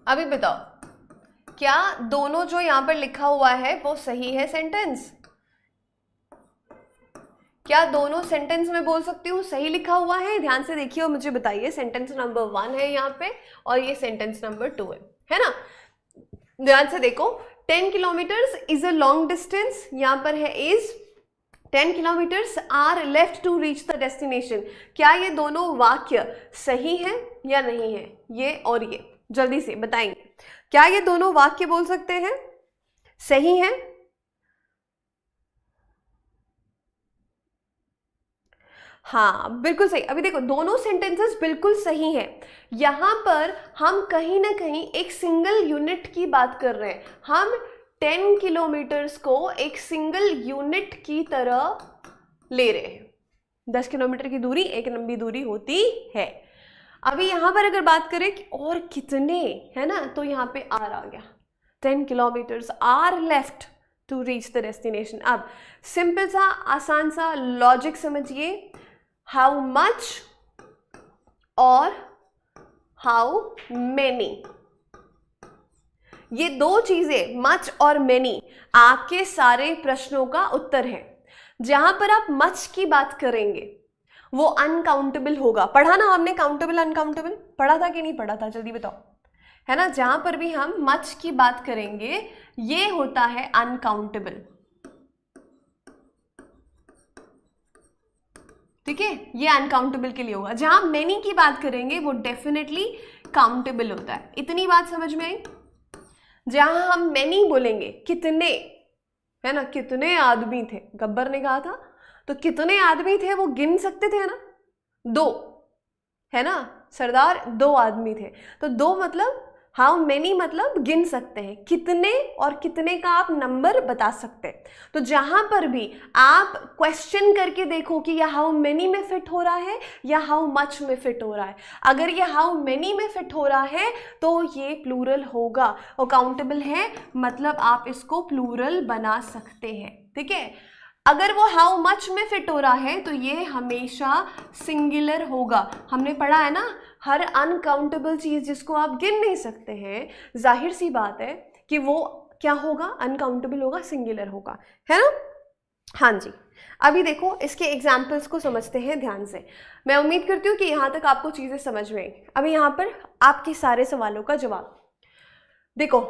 A: अभी बताओ क्या दोनों जो यहां पर लिखा हुआ है वो सही है सेंटेंस? क्या दोनों सेंटेंस में बोल सकती हूँ सही लिखा हुआ है? ध्यान से देखिए और मुझे बताइए। सेंटेंस नंबर 1 है यहाँ पे और ये सेंटेंस नंबर 2 है ना। ध्यान से देखो, 10 kilometres is a long distance, यहाँ पर है is 10 kilometres are left to reach the destination. क्या ये दोनों वाक्य सही है या नहीं है? ये और ये जल्दी से बताएंगे, क्या ये दोनों वाक्य बोल सकते हैं सही है? हाँ बिल्कुल सही। अभी देखो दोनों सेंटेंसेस बिल्कुल सही हैं। यहां पर हम कहीं ना कहीं एक सिंगल यूनिट की बात कर रहे हैं। हम 10 किलोमीटर्स को एक सिंगल यूनिट की तरह ले रहे हैं। 10 किलोमीटर की दूरी एक लंबी दूरी होती है। अभी यहां पर अगर बात करें कि और कितने, है ना, तो यहाँ पे आर आ गया। 10 kilometres are left to reach the destination. अब सिंपल सा आसान सा लॉजिक समझिए, हाउ मच और हाउ मेनी, ये दो चीजें मच और मेनी आपके सारे प्रश्नों का उत्तर है। जहां पर आप मच की बात करेंगे वो अनकाउंटेबल होगा। पढ़ा ना हमने काउंटेबल अनकाउंटेबल, पढ़ा था कि नहीं पढ़ा था, जल्दी बताओ, है ना। जहां पर भी हम मच की बात करेंगे ये होता है अनकाउंटेबल, ठीक है, ये अनकाउंटेबल के लिए होगा। जहां मेनी की बात करेंगे वो डेफिनेटली काउंटेबल होता है। इतनी बात समझ में आई? जहां हम मेनी बोलेंगे कितने, है ना, कितने आदमी थे, गब्बर ने कहा था, तो कितने आदमी थे वो गिन सकते थे ना, 2, है ना, सरदार 2 आदमी थे, तो 2 मतलब हाउ मेनी मतलब गिन सकते हैं, कितने और कितने का आप नंबर बता सकते हैं। तो जहां पर भी आप क्वेश्चन करके देखो कि यह हाउ मेनी में फिट हो रहा है या हाउ मच में फिट हो रहा है। अगर ये हाउ मेनी में फिट हो रहा है तो ये प्लूरल होगा और काउंटेबल है, मतलब आप इसको प्लूरल बना सकते हैं, ठीक है। अगर वो हाउ मच में फिट हो रहा है तो ये हमेशा सिंगुलर होगा। हमने पढ़ा है ना, हर अनकाउंटेबल चीज जिसको आप गिन नहीं सकते हैं, जाहिर सी बात है कि वो क्या होगा, अनकाउंटेबल होगा, सिंगुलर होगा, है ना। हाँ जी, अभी देखो इसके एग्जाम्पल्स को समझते हैं ध्यान से। मैं उम्मीद करती हूँ कि यहाँ तक आपको चीजें समझ में आई। अभी यहाँ पर आपके सारे सवालों का जवाब देखो।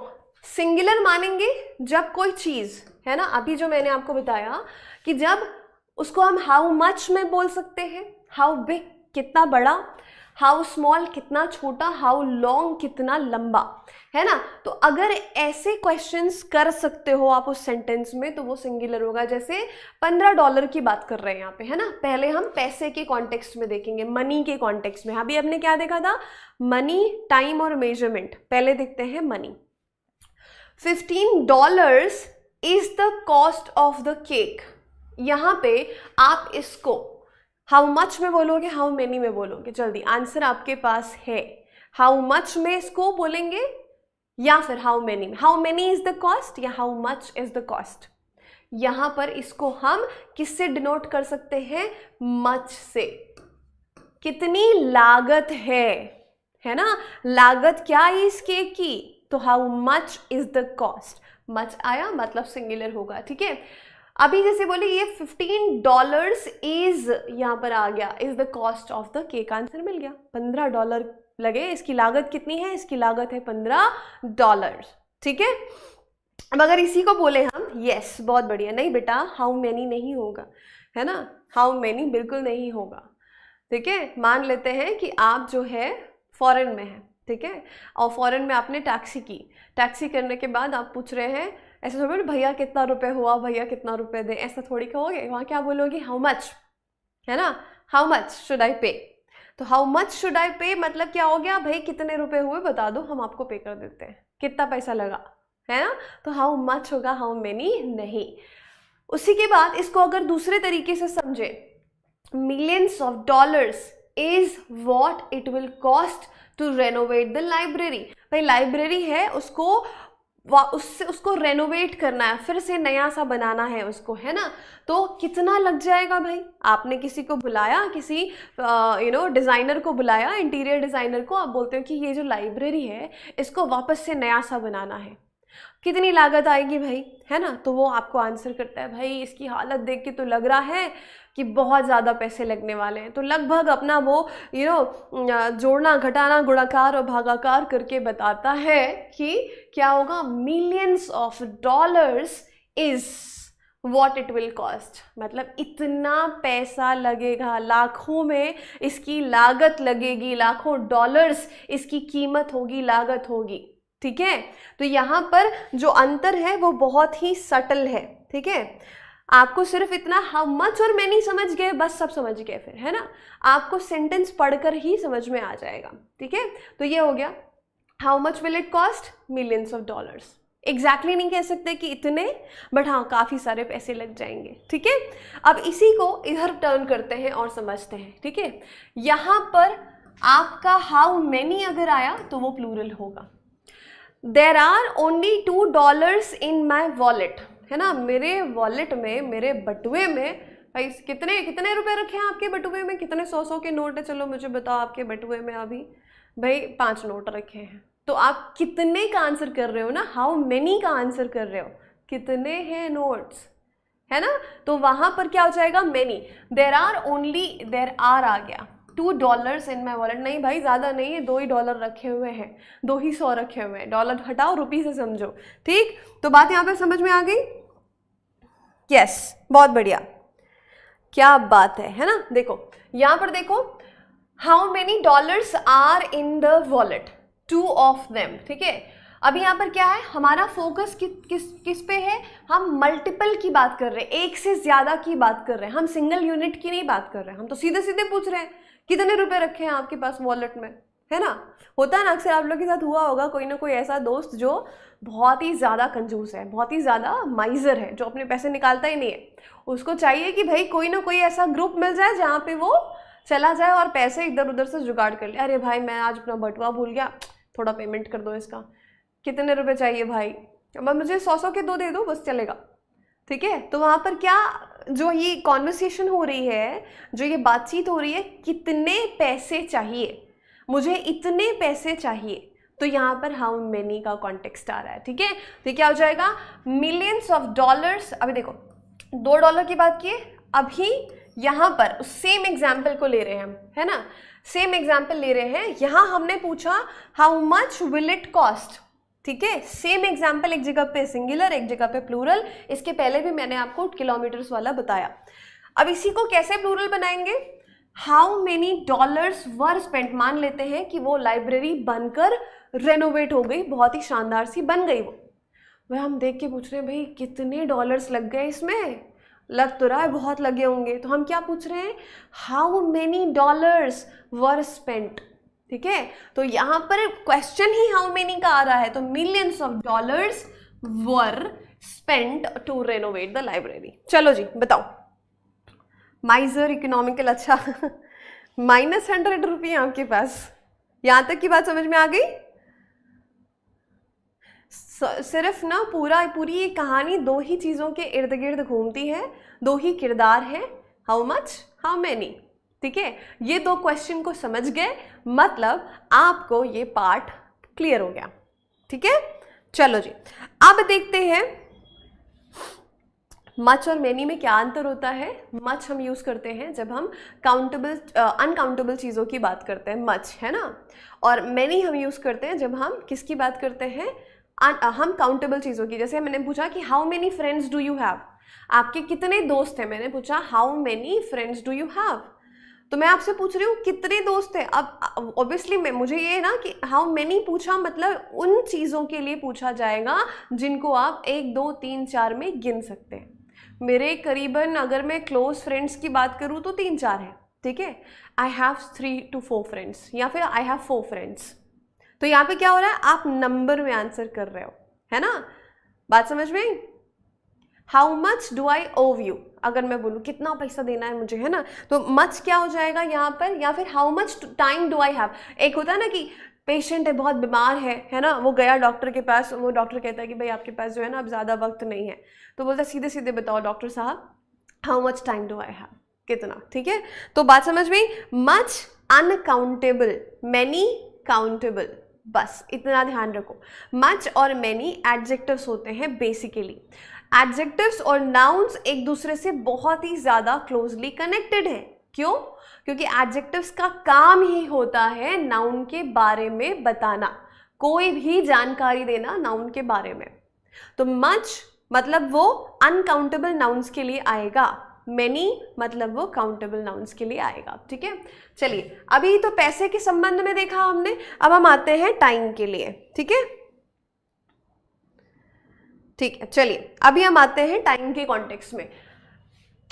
A: सिंगुलर मानेंगे जब कोई चीज, है ना, अभी जो मैंने आपको बताया कि जब उसको हम हाउ मच में बोल सकते हैं, हाउ बिग कितना बड़ा, हाउ स्मॉल कितना छोटा, हाउ लॉन्ग कितना लंबा, है ना। तो अगर ऐसे क्वेश्चंस कर सकते हो आप उस सेंटेंस में तो वो सिंगुलर होगा। जैसे $15 की बात कर रहे हैं यहाँ पे, है ना। पहले हम पैसे के कॉन्टेक्स्ट में देखेंगे, मनी के कॉन्टेक्स्ट में। अभी हमने क्या देखा था, मनी, टाइम और मेजरमेंट। पहले देखते हैं money. $15 is the cost of the cake. यहां पे आप इसको हाउ मच में बोलोगे, हाउ मेनी में बोलोगे? जल्दी आंसर आपके पास है। हाउ मच में इसको बोलेंगे या फिर हाउ मेनी में? How many is the cost या how much is the cost? यहां पर इसको हम किससे डिनोट कर सकते हैं? मच से। कितनी लागत है ना, लागत क्या है इस केक की, तो how much is the cost. Much आया मतलब सिंगुलर होगा, ठीक है। अभी जैसे बोले ये $15 इज, यहां पर आ गया is the cost of the cake, answer मिल गया। $15 लगे। इसकी लागत कितनी है? इसकी लागत है $15, ठीक है। अब अगर इसी को बोले हम, यस बहुत बढ़िया, नहीं बेटा हाउ मैनी नहीं होगा, है ना, हाउ मैनी बिल्कुल नहीं होगा, ठीक है। मान लेते हैं कि आप जो है फॉरेन में है, ठीक है, और फॉरेन में आपने टैक्सी की, टैक्सी करने के बाद आप पूछ रहे हैं, ऐसे थोड़ी भैया कितना रुपए हुआ, भैया कितना रुपए दे, ऐसा थोड़ी कहोगे। वहाँ क्या बोलोगे? हाउ मच, है ना, हाउ मच शुड आई पे। तो हाउ मच शुड आई पे मतलब क्या हो गया? भाई कितने रुपए हुए बता दो, हम आपको पे कर देते हैं, कितना पैसा लगा, है ना। तो हाउ मच होगा, हाउ मेनी नहीं। उसी के बाद इसको अगर दूसरे तरीके से समझे, millions of dollars is what it will cost to renovate the library। भाई लाइब्रेरी है, उसको रेनोवेट करना है, फिर से नया सा बनाना है उसको, है ना। तो कितना लग जाएगा भाई? आपने किसी को बुलाया, किसी डिज़ाइनर को बुलाया, इंटीरियर डिज़ाइनर को, आप बोलते हो कि ये जो लाइब्रेरी है इसको वापस से नया सा बनाना है, कितनी लागत आएगी भाई, है ना। तो वो आपको आंसर करता है, भाई इसकी हालत देख के तो लग रहा है कि बहुत ज़्यादा पैसे लगने वाले हैं। तो लगभग अपना वो जोड़ना, घटाना, गुणाकार और भागाकार करके बताता है कि क्या होगा, millions of dollars is what it will cost। मतलब इतना पैसा लगेगा, लाखों में इसकी लागत लगेगी, लाखों डॉलर्स इसकी कीमत होगी, लागत होगी, ठीक है। तो यहाँ पर जो अंतर है वो बहुत ही सटल है, ठीक है। आपको सिर्फ इतना हाउ मच और मैनी समझ गए, बस सब समझ गए फिर, है ना। आपको सेंटेंस पढ़कर ही समझ में आ जाएगा, ठीक है। तो ये हो गया, how much will it cost, millions of dollars। Exactly नहीं कह सकते कि इतने, बट हाँ काफ़ी सारे पैसे लग जाएंगे, ठीक है। अब इसी को इधर टर्न करते हैं और समझते हैं, ठीक है। यहाँ पर आपका हाउ मैनी अगर आया तो वो प्लूरल होगा। There are only $2 in my wallet, है ना, मेरे वॉलेट में, मेरे बटुए में, भाई कितने रुपए रखे हैं आपके बटुए में? कितने 100 के नोट है? चलो मुझे बताओ आपके बटुए में अभी। भाई 5 नोट रखे हैं। तो आप कितने का आंसर कर रहे हो ना, हाउ मेनी का आंसर कर रहे हो, कितने हैं नोट्स, है ना। तो वहां पर क्या हो जाएगा, मेनी। देर आर आ गया, $2 इन माई वॉलेट। नहीं भाई ज़्यादा नहीं है, $2 ही रखे हुए हैं, 2 ही 100 रखे हुए हैं, डॉलर हटाओ, रुपी से समझो, ठीक। तो बात यहाँ पे समझ में आ गई? यस, बहुत बढ़िया, क्या बात है ना। देखो यहाँ पर देखो, how many dollars are in the wallet, 2 of them, ठीक है। अभी यहाँ पर क्या है, हमारा फोकस किस पे है? हम मल्टीपल की बात कर रहे हैं, एक से ज्यादा की बात कर रहे हैं, हम सिंगल यूनिट की नहीं बात कर रहे हैं। हम तो सीधे सीधे पूछ रहे हैं कितने रुपए रखे हैं आपके पास वॉलेट में, है ना। होता है ना, अक्सर आप लोग के साथ हुआ होगा, कोई ना कोई ऐसा दोस्त जो बहुत ही ज़्यादा कंजूस है, बहुत ही ज़्यादा माइजर है, जो अपने पैसे निकालता ही नहीं है। उसको चाहिए कि भाई कोई ना कोई ऐसा ग्रुप मिल जाए जहाँ पे वो चला जाए और पैसे इधर उधर से जुगाड़ कर ले। अरे भाई मैं आज अपना बटुआ भूल गया, थोड़ा पेमेंट कर दो इसका, कितने रुपए चाहिए भाई, अब मुझे 100 के 2 दे दो बस चलेगा, ठीक है। तो वहाँ पर क्या, जो ये कॉन्वर्सेशन हो रही है, जो ये बातचीत हो रही है, कितने पैसे चाहिए, मुझे इतने पैसे चाहिए, तो यहाँ पर हाउ मेनी का कॉन्टेक्स्ट आ रहा है, ठीक है। तो क्या हो जाएगा, millions of dollars। अभी देखो $2 की बात किए, अभी यहाँ पर सेम एग्जाम्पल को ले रहे हैं हम, है ना, सेम एग्जाम्पल ले रहे हैं। यहाँ हमने पूछा how much will it cost, ठीक है। सेम एग्जाम्पल, एक जगह पे सिंगुलर, एक जगह पे प्लूरल। इसके पहले भी मैंने आपको किलोमीटर्स वाला बताया। अब इसी को कैसे प्लूरल बनाएंगे, how many dollars were spent. मान लेते हैं कि वो लाइब्रेरी बनकर रेनोवेट हो गई, बहुत ही शानदार सी बन गई वो। वह हम देख के पूछ रहे हैं भाई कितने डॉलर्स लग गए इसमें, लग तो रहा है बहुत लगे होंगे। तो हम क्या पूछ रहे हैं, how many dollars were spent, ठीक है। तो यहाँ पर क्वेश्चन ही हाउ मेनी का आ रहा है, तो millions of dollars were spent to renovate the library। चलो जी बताओ, माइजर इकोनॉमिकल, अच्छा -100 रुपये आपके पास, यहाँ तक की बात समझ में आ गई। सिर्फ ना पूरी ये कहानी 2 ही चीज़ों के इर्द गिर्द घूमती है, 2 ही किरदार हैं, हाउ मच, हाउ मैनी, ठीक है। ये 2 क्वेश्चन को समझ गए, मतलब आपको ये पार्ट क्लियर हो गया, ठीक है। चलो जी अब देखते हैं मच और मैनी में क्या अंतर होता है? मच हम यूज़ करते हैं जब हम अनकाउंटेबल चीज़ों की बात करते हैं, मच, है ना। और मैनी हम यूज़ करते हैं जब हम किसकी बात करते हैं? हम काउंटेबल चीज़ों की। जैसे मैंने पूछा कि how many friends do you have, आपके कितने दोस्त हैं। मैंने पूछा how many friends do you have, तो मैं आपसे पूछ रही हूँ कितने दोस्त हैं। अब ऑब्वियसली मुझे ये है ना कि हाउ मेनी पूछा मतलब उन चीज़ों के लिए पूछा जाएगा जिनको आप 1 2 3 4 में गिन सकते हैं। मेरे करीबन अगर मैं क्लोज फ्रेंड्स की बात करूँ तो 3 4 है, ठीक है। आई हैव 3 to 4 फ्रेंड्स या फिर आई हैव 4 फ्रेंड्स। तो यहाँ पे क्या हो रहा है? आप नंबर में आंसर कर रहे हो, है ना। बात समझ में आई? हाउ मच डू आई ओव यू, अगर मैं बोलूँ कितना पैसा देना है मुझे, है ना, तो मच क्या हो जाएगा यहाँ पर। या फिर how much time do I have. एक होता है ना कि पेशेंट है, बहुत बीमार है ना, वो गया डॉक्टर के पास, वो डॉक्टर कहता है कि भाई आपके पास जो है ना अब ज़्यादा वक्त नहीं है, तो बोलता सीधे सीधे बताओ डॉक्टर साहब how much time do I have, कितना, ठीक है। तो बात समझ में? मच अनकाउंटेबल, मैनी काउंटेबल, बस इतना ध्यान रखो। मच और मैनी एडजेक्टिव्स होते हैं बेसिकली। एडजेक्टिव्स और नाउन्स एक दूसरे से बहुत ही ज़्यादा क्लोजली कनेक्टेड हैं। क्यों? क्योंकि एडजेक्टिव्स का काम ही होता है नाउन के बारे में बताना, कोई भी जानकारी देना नाउन के बारे में। तो मच मतलब वो अनकाउंटेबल नाउन्स के लिए आएगा, मैनी मतलब वो काउंटेबल नाउन्स के लिए आएगा, ठीक है। चलिए, अभी तो पैसे के संबंध में देखा हमने, अब हम आते हैं टाइम के लिए, ठीक है। ठीक है, चलिए अभी हम आते हैं टाइम के कॉन्टेक्स्ट में।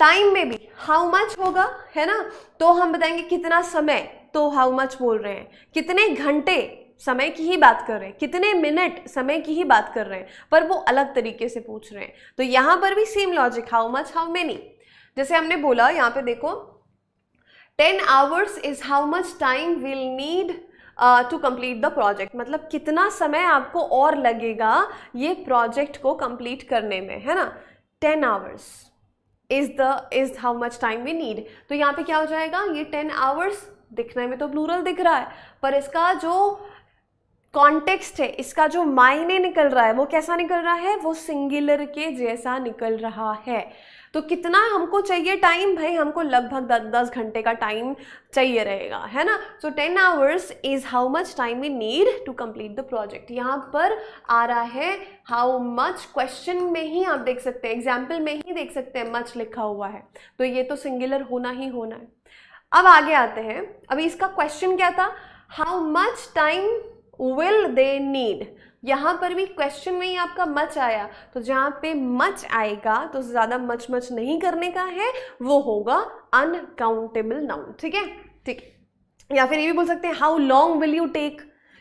A: टाइम में भी हाउ मच होगा, है ना, तो हम बताएंगे कितना समय, तो हाउ मच बोल रहे हैं। कितने घंटे, समय की ही बात कर रहे हैं। कितने मिनट, समय की ही बात कर रहे हैं, पर वो अलग तरीके से पूछ रहे हैं। तो यहां पर भी same logic, how much how many. जैसे हमने बोला यहाँ पे देखो 10 hours is how much time will need to complete the project, मतलब कितना समय आपको और लगेगा ये प्रोजेक्ट को कंप्लीट करने में, है ना। 10 hours is how much time we need. तो यहाँ पे क्या हो जाएगा, ये 10 hours दिखने में तो प्लूरल दिख रहा है, पर इसका जो कॉन्टेक्स्ट है, इसका जो मायने निकल रहा है वो कैसा निकल रहा है, वो सिंगुलर के जैसा निकल रहा है। तो कितना हमको चाहिए टाइम, भाई हमको लगभग 10 घंटे का टाइम चाहिए रहेगा, है ना। So 10 hours is how much time we need to complete the project. यहाँ पर आ रहा है हाउ मच, क्वेश्चन में ही आप देख सकते हैं, एग्जाम्पल में ही देख सकते हैं मच लिखा हुआ है, तो ये तो सिंगुलर होना ही होना है। अब आगे आते हैं, अभी इसका क्वेश्चन क्या था, how much time will they need. यहाँ पर भी क्वेश्चन में ही आपका मच आया, तो जहाँ पे मच आएगा तो ज़्यादा मच नहीं करने का है, वो होगा अनकाउंटेबल नाउन, ठीक है। ठीक है, या फिर ये भी बोल सकते हैं how long will you take,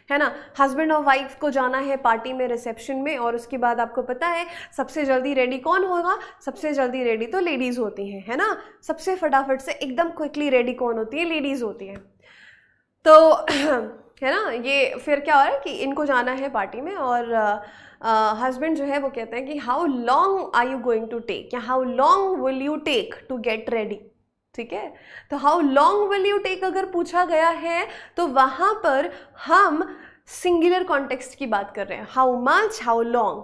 A: है ना। हस्बैंड और वाइफ को जाना है पार्टी में, रिसेप्शन में, और उसके बाद आपको पता है सबसे जल्दी रेडी कौन होगा, सबसे जल्दी रेडी तो लेडीज़ होती हैं, है ना। सबसे फटाफट से एकदम क्विकली रेडी कौन होती है, लेडीज़ होती हैं। तो है ना, ये फिर क्या हो रहा है कि इनको जाना है पार्टी में, और हस्बैंड जो है वो कहते हैं कि how long are you going to take, या how long will you take to get ready, ठीक है। तो how long will you take अगर पूछा गया है तो वहाँ पर हम सिंगुलर कॉन्टेक्स्ट की बात कर रहे हैं, हाउ मच हाउ लॉन्ग,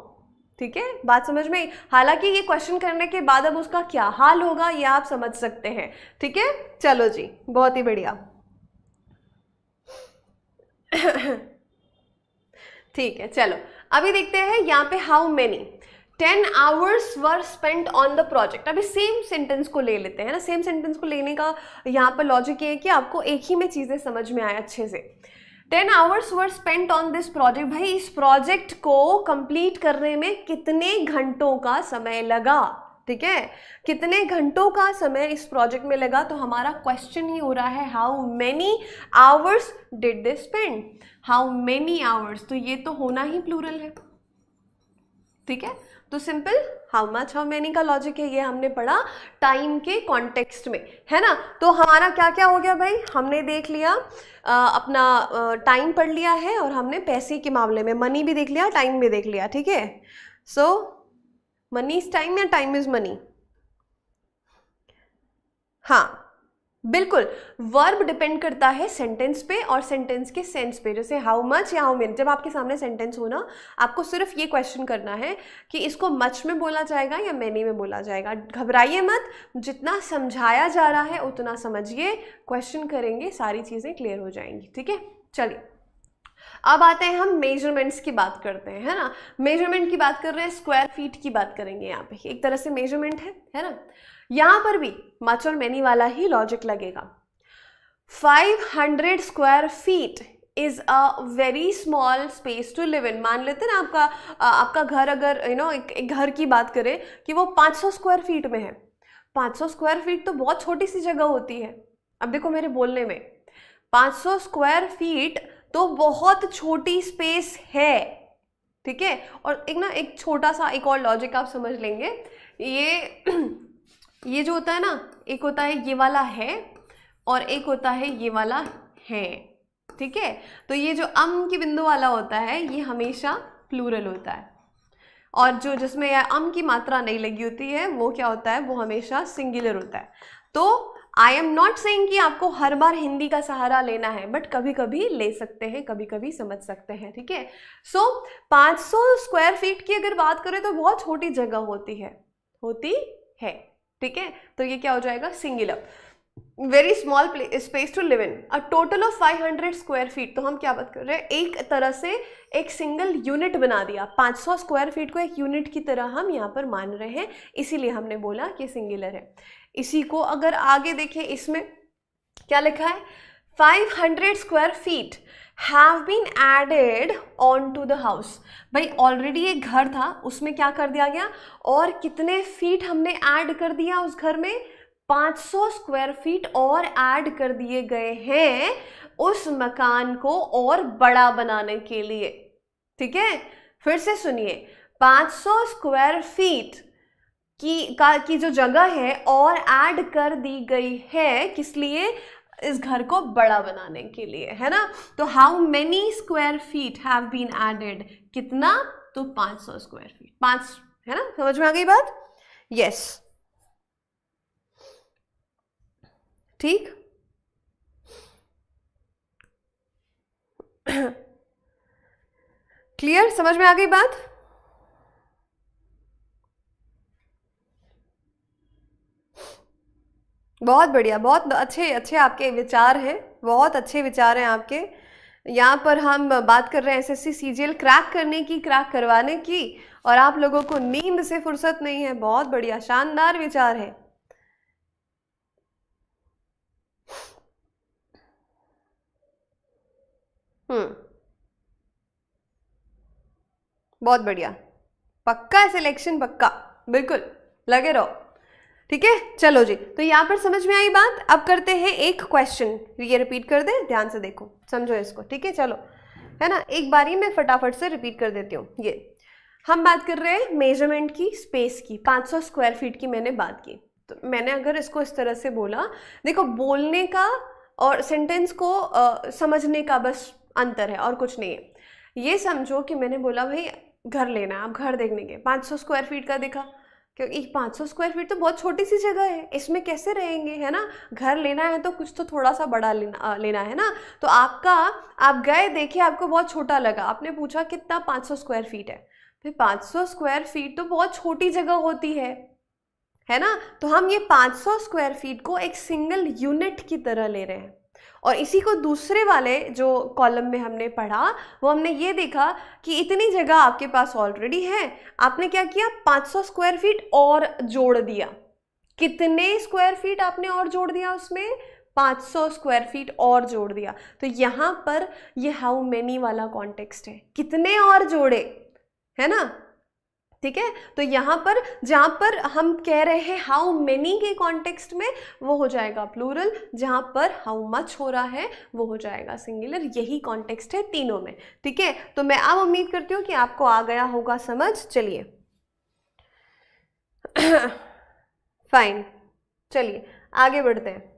A: ठीक है। बात समझ में? हालांकि ये क्वेश्चन करने के बाद अब उसका क्या हाल होगा ये आप समझ सकते हैं, ठीक है। चलो जी, बहुत ही बढ़िया। ठीक है, चलो अभी देखते हैं यहाँ पे how many 10 hours were spent on the project. अभी सेम सेंटेंस को ले लेते हैं ना, सेम सेंटेंस को लेने का यहाँ पर लॉजिक ये है कि आपको एक ही में चीज़ें समझ में आए अच्छे से। 10 hours were spent on this project, भाई इस प्रोजेक्ट को कंप्लीट करने में कितने घंटों का समय लगा, ठीक है। कितने घंटों का समय इस प्रोजेक्ट में लगा, तो हमारा क्वेश्चन ही हो रहा है how many hours did they spend, how many hours, तो ये तो होना ही प्लूरल है, ठीक है। तो simple how much how many का लॉजिक है, ये हमने पढ़ा टाइम के कॉन्टेक्स्ट में, है ना। तो हमारा क्या क्या हो गया भाई, हमने देख लिया अपना टाइम पढ़ लिया है, और हमने पैसे के मामले में मनी भी देख लिया, टाइम भी देख लिया, ठीक है। सो मनी इज टाइम या टाइम इज मनी, हाँ बिल्कुल, वर्ब डिपेंड करता है सेंटेंस पे और सेंटेंस के सेंस पे। जैसे हाउ मच या हाउ मेनी, जब आपके सामने सेंटेंस हो ना, आपको सिर्फ ये क्वेश्चन करना है कि इसको मच में बोला जाएगा या मैनी में बोला जाएगा। घबराइए मत, जितना समझाया जा रहा है उतना समझिए, क्वेश्चन करेंगे सारी चीज़ें क्लियर हो जाएंगी। ठीक है, चलिए अब आते हैं, हम मेजरमेंट्स की बात करते हैं, है ना। मेजरमेंट की बात कर रहे हैं, स्क्वायर फीट की बात करेंगे। यहाँ पे एक तरह से मेजरमेंट है ना। यहाँ पर भी मच और मैनी वाला ही लॉजिक लगेगा। 500 square feet is a very small space to live in. मान लेते हैं ना आपका घर, अगर एक घर की बात करें कि वो 500 स्क्वायर फीट में है। 500 स्क्वायर फीट तो बहुत छोटी सी जगह होती है। अब देखो मेरे बोलने में, 500 स्क्वायर फीट तो बहुत छोटी स्पेस है। ठीक है, और एक छोटा सा एक और लॉजिक आप समझ लेंगे। ये जो होता है ना, एक होता है ये वाला है और एक होता है ये वाला है। ठीक है, तो ये जो अम की बिंदु वाला होता है ये हमेशा प्लूरल होता है, और जो जिसमें यह अम की मात्रा नहीं लगी होती है वो क्या होता है, वो हमेशा सिंगुलर होता है। तो आई एम नॉट सेइंग कि आपको हर बार हिंदी का सहारा लेना है, बट कभी कभी ले सकते हैं, कभी कभी समझ सकते हैं। ठीक है, सो 500 स्क्वायर फीट की अगर बात करें तो बहुत छोटी जगह होती है। ठीक है, तो ये क्या हो जाएगा, singular. Very small space to live in, a total of 500 square feet. तो हम क्या बात कर रहे हैं, एक तरह से एक सिंगल यूनिट बना दिया। 500 स्क्वायर फीट को एक यूनिट की तरह हम यहाँ पर मान रहे हैं, इसीलिए हमने बोला कि सिंगुलर है। इसी को अगर आगे देखें, इसमें क्या लिखा है, 500 square feet have been added on to the house. भाई ऑलरेडी एक घर था, उसमें क्या कर दिया गया, और कितने फीट हमने ऐड कर दिया उस घर में, 500 स्क्वायर फीट और ऐड कर दिए गए हैं उस मकान को और बड़ा बनाने के लिए। ठीक है, फिर से सुनिए, 500 स्क्वायर फीट की जो जगह है और ऐड कर दी गई है, किस लिए, इस घर को बड़ा बनाने के लिए, है ना। तो how many square feet have been added, कितना, तो 500 स्क्वायर फीट, 5, है ना। समझ में आ गई बात, यस ठीक। क्लियर, समझ में आ गई बात। बहुत बढ़िया, बहुत अच्छे अच्छे आपके विचार हैं, बहुत अच्छे विचार हैं आपके। यहाँ पर हम बात कर रहे हैं एसएससी सीजीएल क्रैक करने की, क्रैक करवाने की, और आप लोगों को नींद से फुर्सत नहीं है। बहुत बढ़िया, शानदार विचार है। बहुत बढ़िया, पक्का है सिलेक्शन, पक्का, बिल्कुल लगे रहो। ठीक है, चलो जी, तो यहाँ पर समझ में आई बात। अब करते हैं एक क्वेश्चन, ये रिपीट कर दे, ध्यान से देखो, समझो इसको। ठीक है, चलो, है ना, एक बारी में फटाफट से रिपीट कर देती हूँ। ये हम बात कर रहे हैं मेजरमेंट की, स्पेस की, 500 स्क्वायर फीट की मैंने बात की। तो मैंने अगर इसको इस तरह से बोला, देखो बोलने का और सेंटेंस को समझने का बस अंतर है और कुछ नहीं है। ये समझो कि मैंने बोला भाई घर लेना है, आप घर देखने के, 500 स्क्वायर फीट का देखा, क्योंकि 500 स्क्वायर फीट तो बहुत छोटी सी जगह है, इसमें कैसे रहेंगे, है ना। घर लेना है तो कुछ तो थोड़ा सा बड़ा लेना है ना। तो आप गए देखे, आपको बहुत छोटा लगा, आपने पूछा कितना, 500 स्क्वायर फीट है। फिर 500 स्क्वायर फीट तो बहुत छोटी जगह होती है ना। तो हम ये 500 स्क्वायर फीट को एक सिंगल यूनिट की तरह ले रहे हैं, और इसी को दूसरे वाले जो कॉलम में हमने पढ़ा, वो हमने ये देखा कि इतनी जगह आपके पास ऑलरेडी है, आपने क्या किया, 500 स्क्वायर फीट और जोड़ दिया। कितने स्क्वायर फीट आपने और जोड़ दिया उसमें, 500 स्क्वायर फीट और जोड़ दिया। तो यहाँ पर ये हाउ मेनी वाला कॉन्टेक्स्ट है, कितने और जोड़े, है ना। ठीक है, तो यहाँ पर जहाँ पर हम कह रहे हैं हाउ मेनी के कॉन्टेक्स्ट में, वो हो जाएगा प्लूरल, जहाँ पर हाउ मच हो रहा है वो हो जाएगा सिंगुलर। यही कॉन्टेक्स्ट है तीनों में। ठीक है, तो मैं अब उम्मीद करती हूँ कि आपको आ गया होगा समझ। चलिए फाइन, चलिए आगे बढ़ते हैं।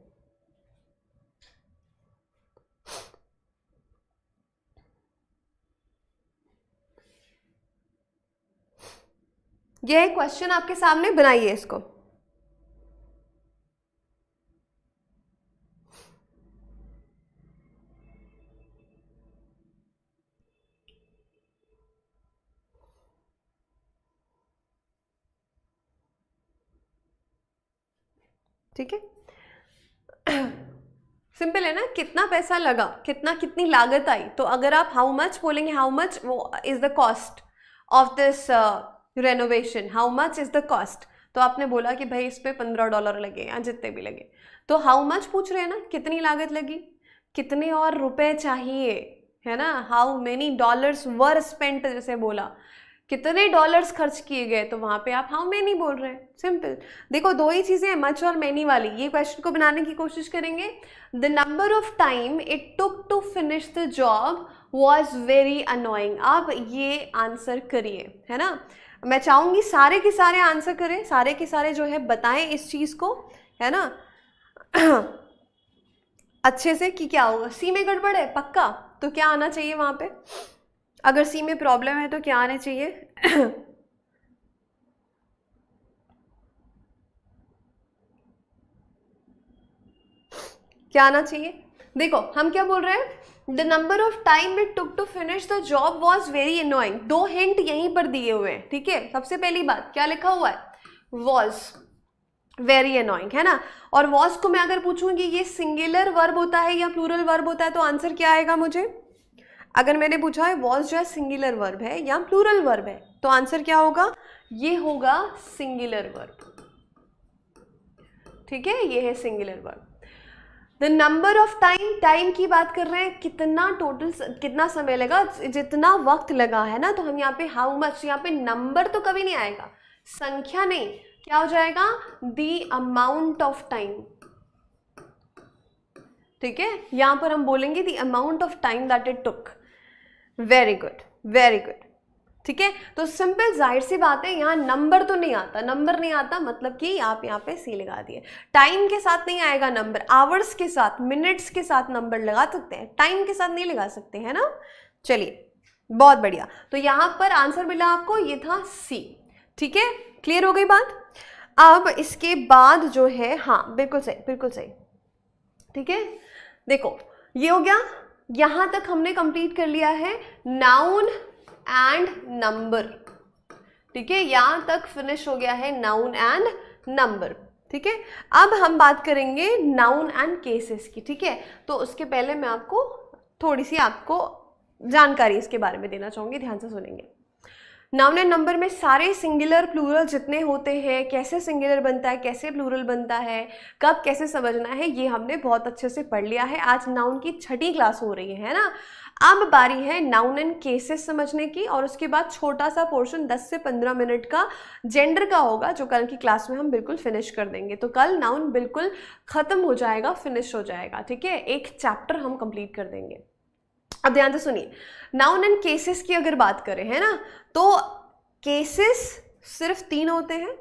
A: यह क्वेश्चन आपके सामने, बनाइए इसको। ठीक है, सिंपल है ना, कितना पैसा लगा, कितनी लागत आई। तो अगर आप हाउ मच बोलेंगे, how much is the cost of this renovation, how much is the cost, तो आपने बोला कि भाई इस पे $15 लगे या जितने भी लगे, तो हाउ मच पूछ रहे हैं ना, कितनी लागत लगी, कितने और रुपए चाहिए, है ना, how many dollars were spent, जैसे बोला कितने डॉलर्स खर्च किए गए, तो वहां पे आप हाउ मेनी बोल रहे हैं। सिंपल, देखो दो ही चीजें हैं, मच और मेनी वाली। ये क्वेश्चन को बनाने की कोशिश करेंगे। The number of time it took to finish the job was very annoying. आप ये आंसर करिए, है ना, मैं चाहूंगी सारे के सारे आंसर करें, सारे के सारे जो है बताएं इस चीज को, है ना अच्छे से कि क्या होगा। सी में गड़बड़ है पक्का, तो क्या आना चाहिए वहां पे, अगर सी में प्रॉब्लम है तो क्या आने चाहिए क्या आना चाहिए। देखो हम क्या बोल रहे हैं, the number of time it took to finish the job was very annoying. दो हिंट यहीं पर दिए हुए हैं, ठीक है। सबसे पहली बात क्या लिखा हुआ है, वॉज वेरी अनोइंग, है ना। और वॉज को मैं अगर पूछूंगी ये सिंगुलर वर्ब होता है या प्लूरल वर्ब होता है, तो आंसर क्या आएगा मुझे। अगर मैंने पूछा है वॉज जो है सिंगुलर वर्ब है या प्लूरल वर्ब है, तो आंसर क्या होगा, ये होगा सिंगुलर वर्ब, ठीक है, ये है singular verb. The number of time, time की बात कर रहे हैं, कितना टोटल, कितना समय लगा, जितना वक्त लगा, है ना। तो हम यहाँ पे हाउ मच, यहाँ पे नंबर तो कभी नहीं आएगा, संख्या नहीं, क्या हो जाएगा, द अमाउंट ऑफ टाइम, ठीक है। यहां पर हम बोलेंगे the amount of time that it took. Very good, very good, ठीक है। तो सिंपल जाहिर सी बात है, यहाँ नंबर तो नहीं आता, नंबर नहीं आता मतलब कि आप यहाँ पे सी लगा दिए। टाइम के साथ नहीं आएगा नंबर, आवर्स के साथ, मिनट्स के साथ नंबर लगा सकते हैं, टाइम के साथ नहीं लगा सकते, है ना। चलिए बहुत बढ़िया, तो यहाँ पर आंसर मिला आपको, ये था सी, ठीक है। क्लियर हो गई बात। अब इसके बाद जो है, हाँ बिल्कुल सही, बिल्कुल सही, ठीक है। देखो ये हो गया, यहां तक हमने कंप्लीट कर लिया है नाउन एंड नंबर, ठीक है, यहां तक फिनिश हो गया है नाउन एंड नंबर, ठीक है। अब हम बात करेंगे नाउन एंड केसेस की, ठीक है। तो उसके पहले मैं आपको थोड़ी सी आपको जानकारी इसके बारे में देना चाहूंगी, ध्यान से सुनेंगे। नाउन एंड नंबर में सारे सिंगुलर प्लूरल जितने होते हैं, कैसे सिंगुलर बनता है, कैसे प्लूरल बनता है, कब कैसे समझना है, ये हमने बहुत अच्छे से पढ़ लिया है। आज नाउन की 6ठी क्लास हो रही है ना। अब बारी है नाउन एंड केसेस समझने की, और उसके बाद छोटा सा पोर्शन 10 से 15 मिनट का जेंडर का होगा, जो कल की क्लास में हम बिल्कुल फिनिश कर देंगे। तो कल नाउन बिल्कुल खत्म हो जाएगा, फिनिश हो जाएगा, ठीक है, एक चैप्टर हम कंप्लीट कर देंगे। अब ध्यान से सुनिए, नाउन एंड केसेस की अगर बात करें, है ना, तो केसेस सिर्फ 3 होते हैं।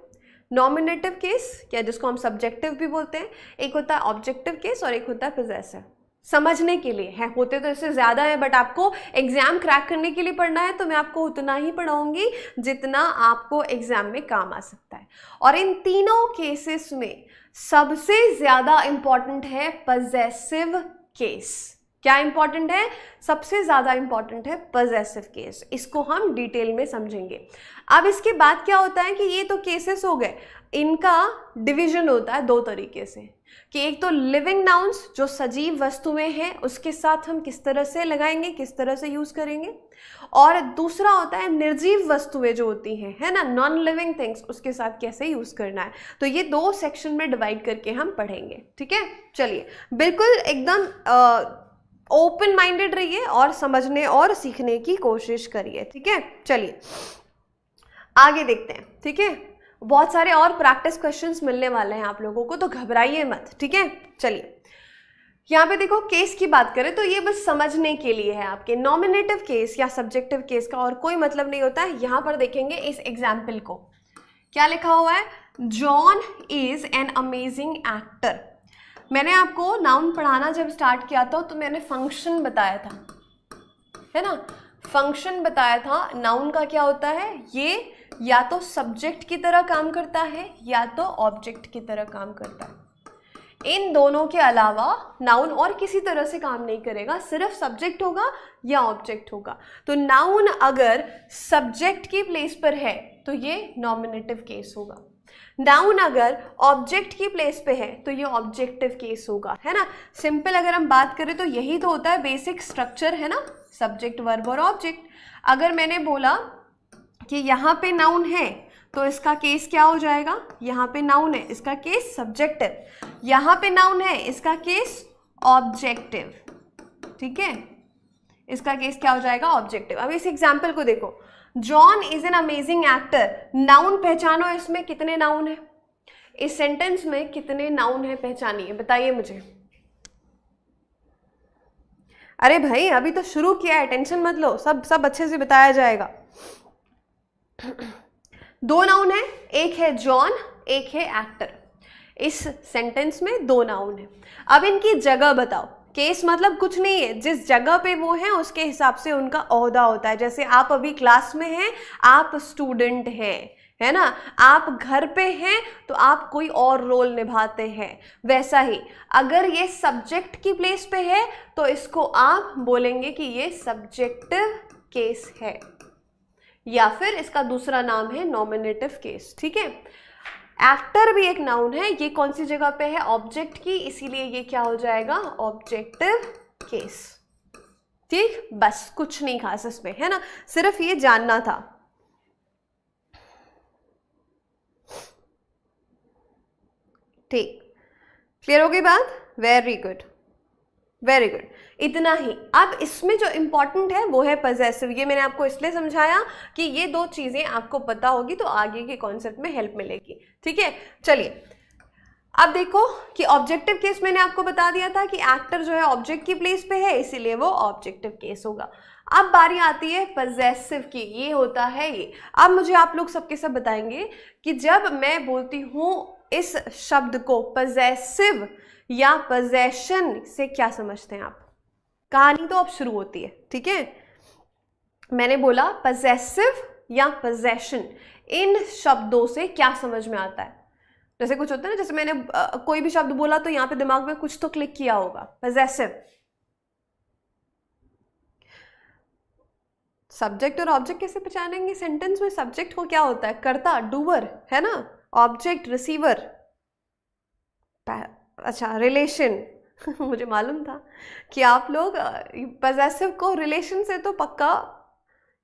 A: नॉमिनेटिव केस, या जिसको हम सब्जेक्टिव भी बोलते हैं, एक होता है ऑब्जेक्टिव केस और एक होता है पोजेसिव। समझने के लिए है, होते तो इससे ज्यादा है, बट आपको एग्जाम क्रैक करने के लिए पढ़ना है, तो मैं आपको उतना ही पढ़ाऊंगी जितना आपको एग्जाम में काम आ सकता है। और इन तीनों केसेस में सबसे ज्यादा इंपॉर्टेंट है पजेसिव केस। क्या इंपॉर्टेंट है, सबसे ज्यादा इंपॉर्टेंट है पजेसिव केस। इसको हम डिटेल में समझेंगे। अब इसके बाद क्या होता है कि ये तो केसेस हो गए, इनका डिवीजन होता है 2 तरीके से, कि एक तो लिविंग नाउन्स जो सजीव वस्तुएं हैं उसके साथ हम किस तरह से लगाएंगे, किस तरह से यूज करेंगे, और दूसरा होता है निर्जीव वस्तुएं जो होती हैं, है ना, नॉन लिविंग थिंग्स, उसके साथ कैसे यूज करना है। तो ये 2 सेक्शन में डिवाइड करके हम पढ़ेंगे, ठीक है। चलिए बिल्कुल एकदम ओपन माइंडेड रहिए और समझने और सीखने की कोशिश करिए, ठीक है। चलिए आगे देखते हैं, ठीक है। बहुत सारे और प्रैक्टिस क्वेश्चंस मिलने वाले हैं आप लोगों को, तो घबराइए मत, ठीक है। चलिए यहाँ पे देखो, केस की बात करें तो ये बस समझने के लिए है आपके। नॉमिनेटिव केस या सब्जेक्टिव केस का और कोई मतलब नहीं होता है। यहाँ पर देखेंगे इस एग्जाम्पल को, क्या लिखा हुआ है, John is an amazing actor. मैंने आपको नाउन पढ़ाना जब स्टार्ट किया था तो मैंने फंक्शन बताया था, है ना, फंक्शन बताया था। नाउन का क्या होता है, ये या तो सब्जेक्ट की तरह काम करता है या तो ऑब्जेक्ट की तरह काम करता है। इन दोनों के अलावा नाउन और किसी तरह से काम नहीं करेगा, सिर्फ सब्जेक्ट होगा या ऑब्जेक्ट होगा। तो नाउन अगर सब्जेक्ट की प्लेस पर है तो ये नॉमिनेटिव केस होगा, नाउन अगर ऑब्जेक्ट की प्लेस पे है तो ये ऑब्जेक्टिव केस होगा, है ना। सिंपल अगर हम बात करें तो यही तो होता है बेसिक स्ट्रक्चर, है ना, सब्जेक्ट वर्ब और ऑब्जेक्ट। अगर मैंने बोला कि यहाँ पे नाउन है तो इसका केस क्या हो जाएगा, यहाँ पे नाउन है इसका केस सब्जेक्टिव, यहाँ पे नाउन है इसका केस ऑब्जेक्टिव, ठीक है, इसका केस क्या हो जाएगा, ऑब्जेक्टिव। अब इस एग्जाम्पल को देखो, John is an amazing actor, noun पहचानो, इसमें कितने नाउन है, इस सेंटेंस में कितने नाउन है पहचानिए, बताइए मुझे। अरे भाई अभी तो शुरू किया है, टेंशन मत लो, सब अच्छे से बताया जाएगा। 2 नाउन है, एक है जॉन, एक है एक्टर। इस सेंटेंस में 2 नाउन है। अब इनकी जगह बताओ, केस मतलब कुछ नहीं है, जिस जगह पे वो है उसके हिसाब से उनका ओहदा होता है। जैसे आप अभी क्लास में हैं, आप स्टूडेंट हैं, है ना, आप घर पे हैं तो आप कोई और रोल निभाते हैं। वैसा ही अगर ये सब्जेक्ट की प्लेस पे है तो इसको आप बोलेंगे कि ये सब्जेक्टिव केस है, या फिर इसका दूसरा नाम है नॉमिनेटिव केस, ठीक है। एक्टर भी एक नाउन है, ये कौन सी जगह पे है, ऑब्जेक्ट की, इसीलिए ये क्या हो जाएगा, ऑब्जेक्टिव केस, ठीक। बस कुछ नहीं खास इसमें, है ना, सिर्फ ये जानना था। ठीक, क्लियर हो गई बात, वेरी गुड वेरी गुड, इतना ही। अब इसमें जो इंपॉर्टेंट है वो है पजेसिव। ये मैंने आपको इसलिए समझाया कि ये 2 चीजें आपको पता होगी तो आगे के कॉन्सेप्ट में हेल्प मिलेगी, ठीक है। चलिए अब देखो कि ऑब्जेक्टिव केस मैंने आपको बता दिया था कि एक्टर जो है ऑब्जेक्ट की प्लेस पे है, इसीलिए वो ऑब्जेक्टिव केस होगा। अब बारी आती है पजेसिव की, ये होता है ये। अब मुझे आप लोग सबके सब बताएंगे कि जब मैं बोलती हूँ इस शब्द को पजेसिव या पजेशन से क्या समझते हैं आप, कहानी तो अब शुरू होती है, ठीक है। मैंने बोला पजेसिव या पजेशन, इन शब्दों से क्या समझ में आता है। जैसे कुछ होता है ना, जैसे मैंने कोई भी शब्द बोला तो यहाँ पे दिमाग में कुछ तो क्लिक किया होगा, पजेसिव। सब्जेक्ट और ऑब्जेक्ट कैसे पहचानेंगे, सेंटेंस में सब्जेक्ट को क्या होता है, कर्ता, डूअर, है ना, ऑब्जेक्ट रिसीवर, अच्छा रिलेशन। मुझे मालूम था कि आप लोग पजेसिव को रिलेशन से तो पक्का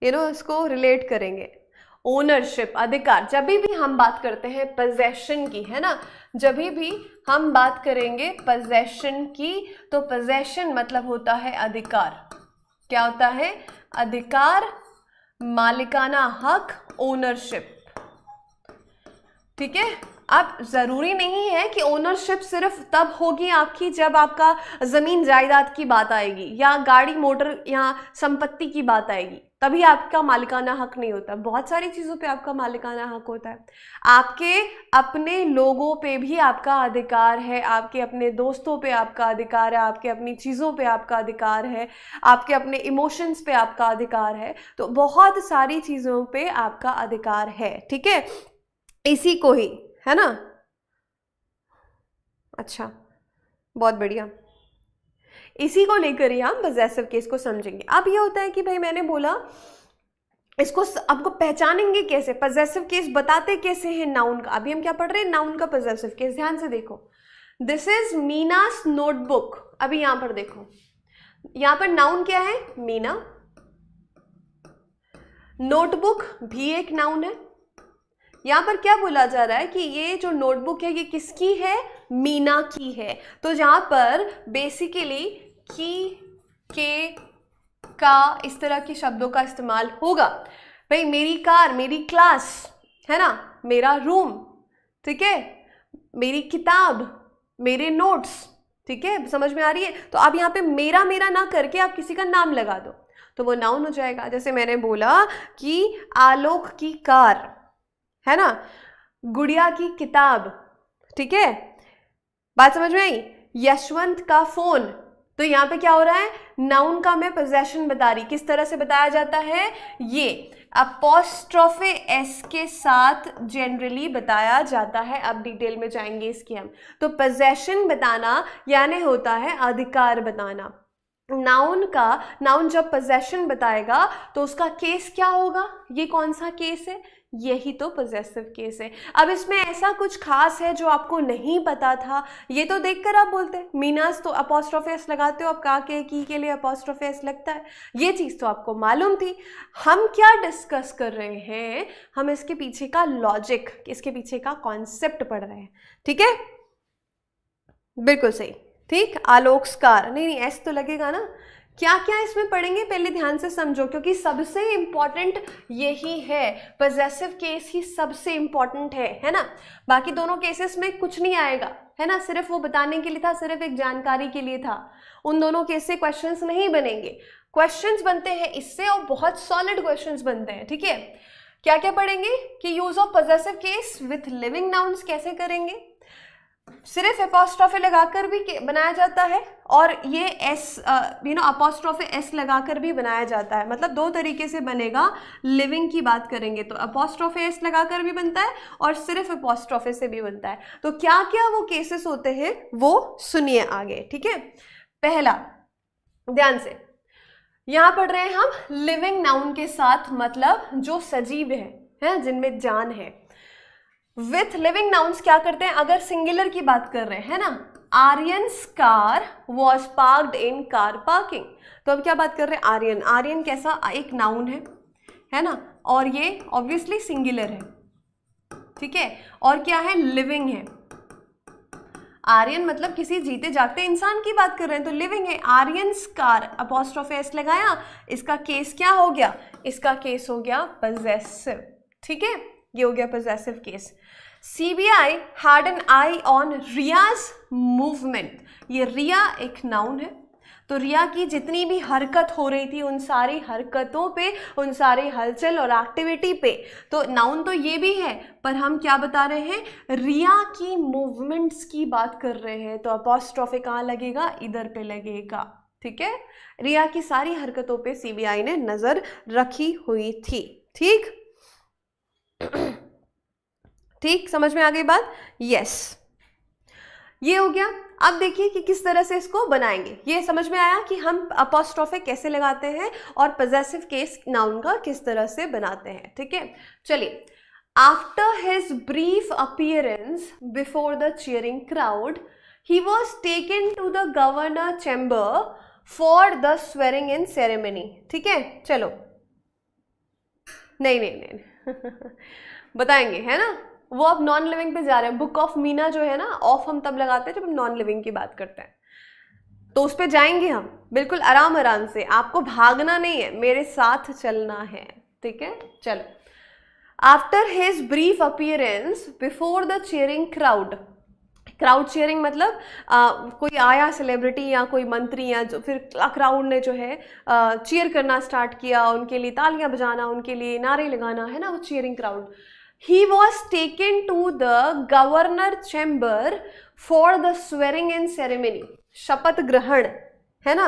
A: इसको रिलेट करेंगे। ओनरशिप, अधिकार, जब भी हम बात करते हैं पजेशन की, है ना, जब भी हम बात करेंगे पजेशन की तो पजेशन मतलब होता है अधिकार। क्या होता है, अधिकार, मालिकाना हक, ओनरशिप, ठीक है। अब जरूरी नहीं है कि ओनरशिप सिर्फ तब होगी आपकी जब आपका जमीन जायदाद की बात आएगी या गाड़ी मोटर या संपत्ति की बात आएगी, तभी आपका मालिकाना हक नहीं होता। बहुत सारी चीजों पे आपका मालिकाना हक होता है। आपके अपने लोगों पे भी आपका अधिकार है, आपके अपने दोस्तों पे आपका अधिकार है, आपके अपनी चीजों पे आपका अधिकार है, आपके अपने इमोशंस पे आपका अधिकार है, तो बहुत सारी चीजों पे आपका अधिकार है, ठीक है। इसी को ही, है ना, अच्छा बहुत बढ़िया, इसी को लेकर ही हम पजेसिव केस को समझेंगे। अब ये होता है कि भाई मैंने बोला इसको आपको पहचानेंगे कैसे, पजेसिव केस बताते कैसे हैं नाउन का। अभी हम क्या पढ़ रहे हैं, नाउन का पजेसिव केस। ध्यान से देखो, दिस इज मीनास नोटबुक। अभी यहां पर देखो, यहां पर नाउन क्या है, मीना। नोटबुक भी एक नाउन है। यहां पर क्या बोला जा रहा है कि ये जो नोटबुक है ये किसकी है, मीना की है। तो जहां पर बेसिकली की, के, का, इस तरह के शब्दों का इस्तेमाल होगा। भाई मेरी कार, मेरी क्लास, है ना, मेरा रूम, ठीक है, मेरी किताब, मेरे नोट्स, ठीक है, समझ में आ रही है। तो अब यहाँ पे मेरा मेरा ना करके आप किसी का नाम लगा दो तो वो नाउन हो जाएगा। जैसे मैंने बोला कि आलोक की कार, है ना, गुड़िया की किताब, ठीक है, बात समझ में आई। यशवंत का फोन, तो यहाँ पे क्या हो रहा है, नाउन का मैं पोजेशन बता रही। किस तरह से बताया जाता है, ये अपोस्ट्रोफे एस के साथ जनरली बताया जाता है। अब डिटेल में जाएंगे इसकी हम। तो पोजेशन बताना यानी होता है अधिकार बताना। नाउन जब पोजेशन बताएगा तो उसका केस क्या होगा, ये कौन सा केस है, यही तो पजेसिव केस है। अब इसमें ऐसा कुछ खास है जो आपको नहीं पता था, ये तो देखकर आप बोलते हैं मीनास तो अपॉस्ट्रोफी एस लगाते हो, अब का के की के लिए अपॉस्ट्रोफी एस लगता है, ये चीज़ तो आपको मालूम थी। हम क्या डिस्कस कर रहे हैं, हम इसके पीछे का लॉजिक, इसके पीछे का कॉन्सेप्ट पढ़ रहे हैं। ठीक है, बिल्कुल सही। ठीक, आलोकस्कार, नहीं एस तो लगेगा ना। क्या क्या इसमें पढ़ेंगे पहले ध्यान से समझो, क्योंकि सबसे इंपॉर्टेंट यही है, पजेसिव केस ही सबसे इंपॉर्टेंट है ना। बाकी दोनों केसेस में कुछ नहीं आएगा, है ना, सिर्फ वो बताने के लिए था, सिर्फ एक जानकारी के लिए था। उन दोनों केस से क्वेश्चंस नहीं बनेंगे, क्वेश्चंस बनते हैं इससे, और बहुत सॉलिड क्वेश्चंस बनते हैं। ठीक है, क्या क्या पढ़ेंगे कि use of possessive case with living nouns कैसे करेंगे, सिर्फ अपॉस्ट्रोफी लगाकर भी बनाया जाता है, और ये एस अपॉस्ट्रोफी एस लगाकर भी बनाया जाता है। मतलब दो तरीके से बनेगा, लिविंग की बात करेंगे तो अपॉस्ट्रोफी एस लगाकर भी बनता है और सिर्फ अपॉस्ट्रोफी से भी बनता है। तो क्या क्या वो केसेस होते हैं वो सुनिए आगे। ठीक है, पहला ध्यान से यहां पढ़ रहे हैं हम लिविंग नाउन के साथ, मतलब जो सजीव है जिनमें जान है। विथ लिविंग नाउन्स क्या करते हैं, अगर सिंगुलर की बात कर रहे हैं ना, Aryans car was parked in car parking, तो अब क्या बात कर रहे हैं, आर्यन। आर्यन कैसा एक नाउन है ना, और ये ऑब्वियसली सिंगुलर है। ठीक है, और क्या है, लिविंग है। आर्यन मतलब किसी जीते जागते इंसान की बात कर रहे हैं, तो लिविंग है। आर्यन्स कार अपॉस्ट्रोफी एस लगाया, इसका केस क्या हो गया, इसका केस हो गया पजेसिव। ठीक है, ये हो गया possessive case. CBI had an eye on रियाज मूवमेंट, ये रिया एक नाउन है, तो रिया की जितनी भी हरकत हो रही थी उन सारी हरकतों पे, उन सारे हलचल और एक्टिविटी पे, तो नाउन तो ये भी है, पर हम क्या बता रहे हैं, रिया की मूवमेंट्स की बात कर रहे हैं, तो अपॉस्ट्रोफी कहाँ लगेगा, इधर पे लगेगा। ठीक है, रिया की सारी हरकतों पे CBI ने नजर रखी हुई थी। ठीक ठीक, समझ में आ गई बात, यस, ये हो गया। अब देखिए कि किस तरह से इसको बनाएंगे, ये समझ में आया कि हम अपॉस्ट्रोफी कैसे लगाते हैं और पजेसिव केस नाउन का किस तरह से बनाते हैं। ठीक है, चलिए, after his brief appearance before the cheering crowd he was taken to the governor chamber for the swearing in ceremony. ठीक है, चलो, नहीं बताएंगे, है ना, वो अब नॉन लिविंग पे जा रहे हैं। बुक ऑफ मीना जो है ना, ऑफ हम तब लगाते हैं जब हम नॉन लिविंग की बात करते हैं, तो उस पे जाएंगे हम बिल्कुल आराम आराम से, आपको भागना नहीं है, मेरे साथ चलना है। ठीक है, चलो, after his brief appearance before the cheering crowd, crowd cheering मतलब कोई आया सेलिब्रिटी या कोई मंत्री, या जो फिर क्राउड ने जो है चीयर करना स्टार्ट किया, उनके लिए तालियां बजाना, उनके लिए नारे लगाना, है ना, वो cheering crowd. He was taken to the governor chamber for the swearing in ceremony, शपथ ग्रहण, है ना,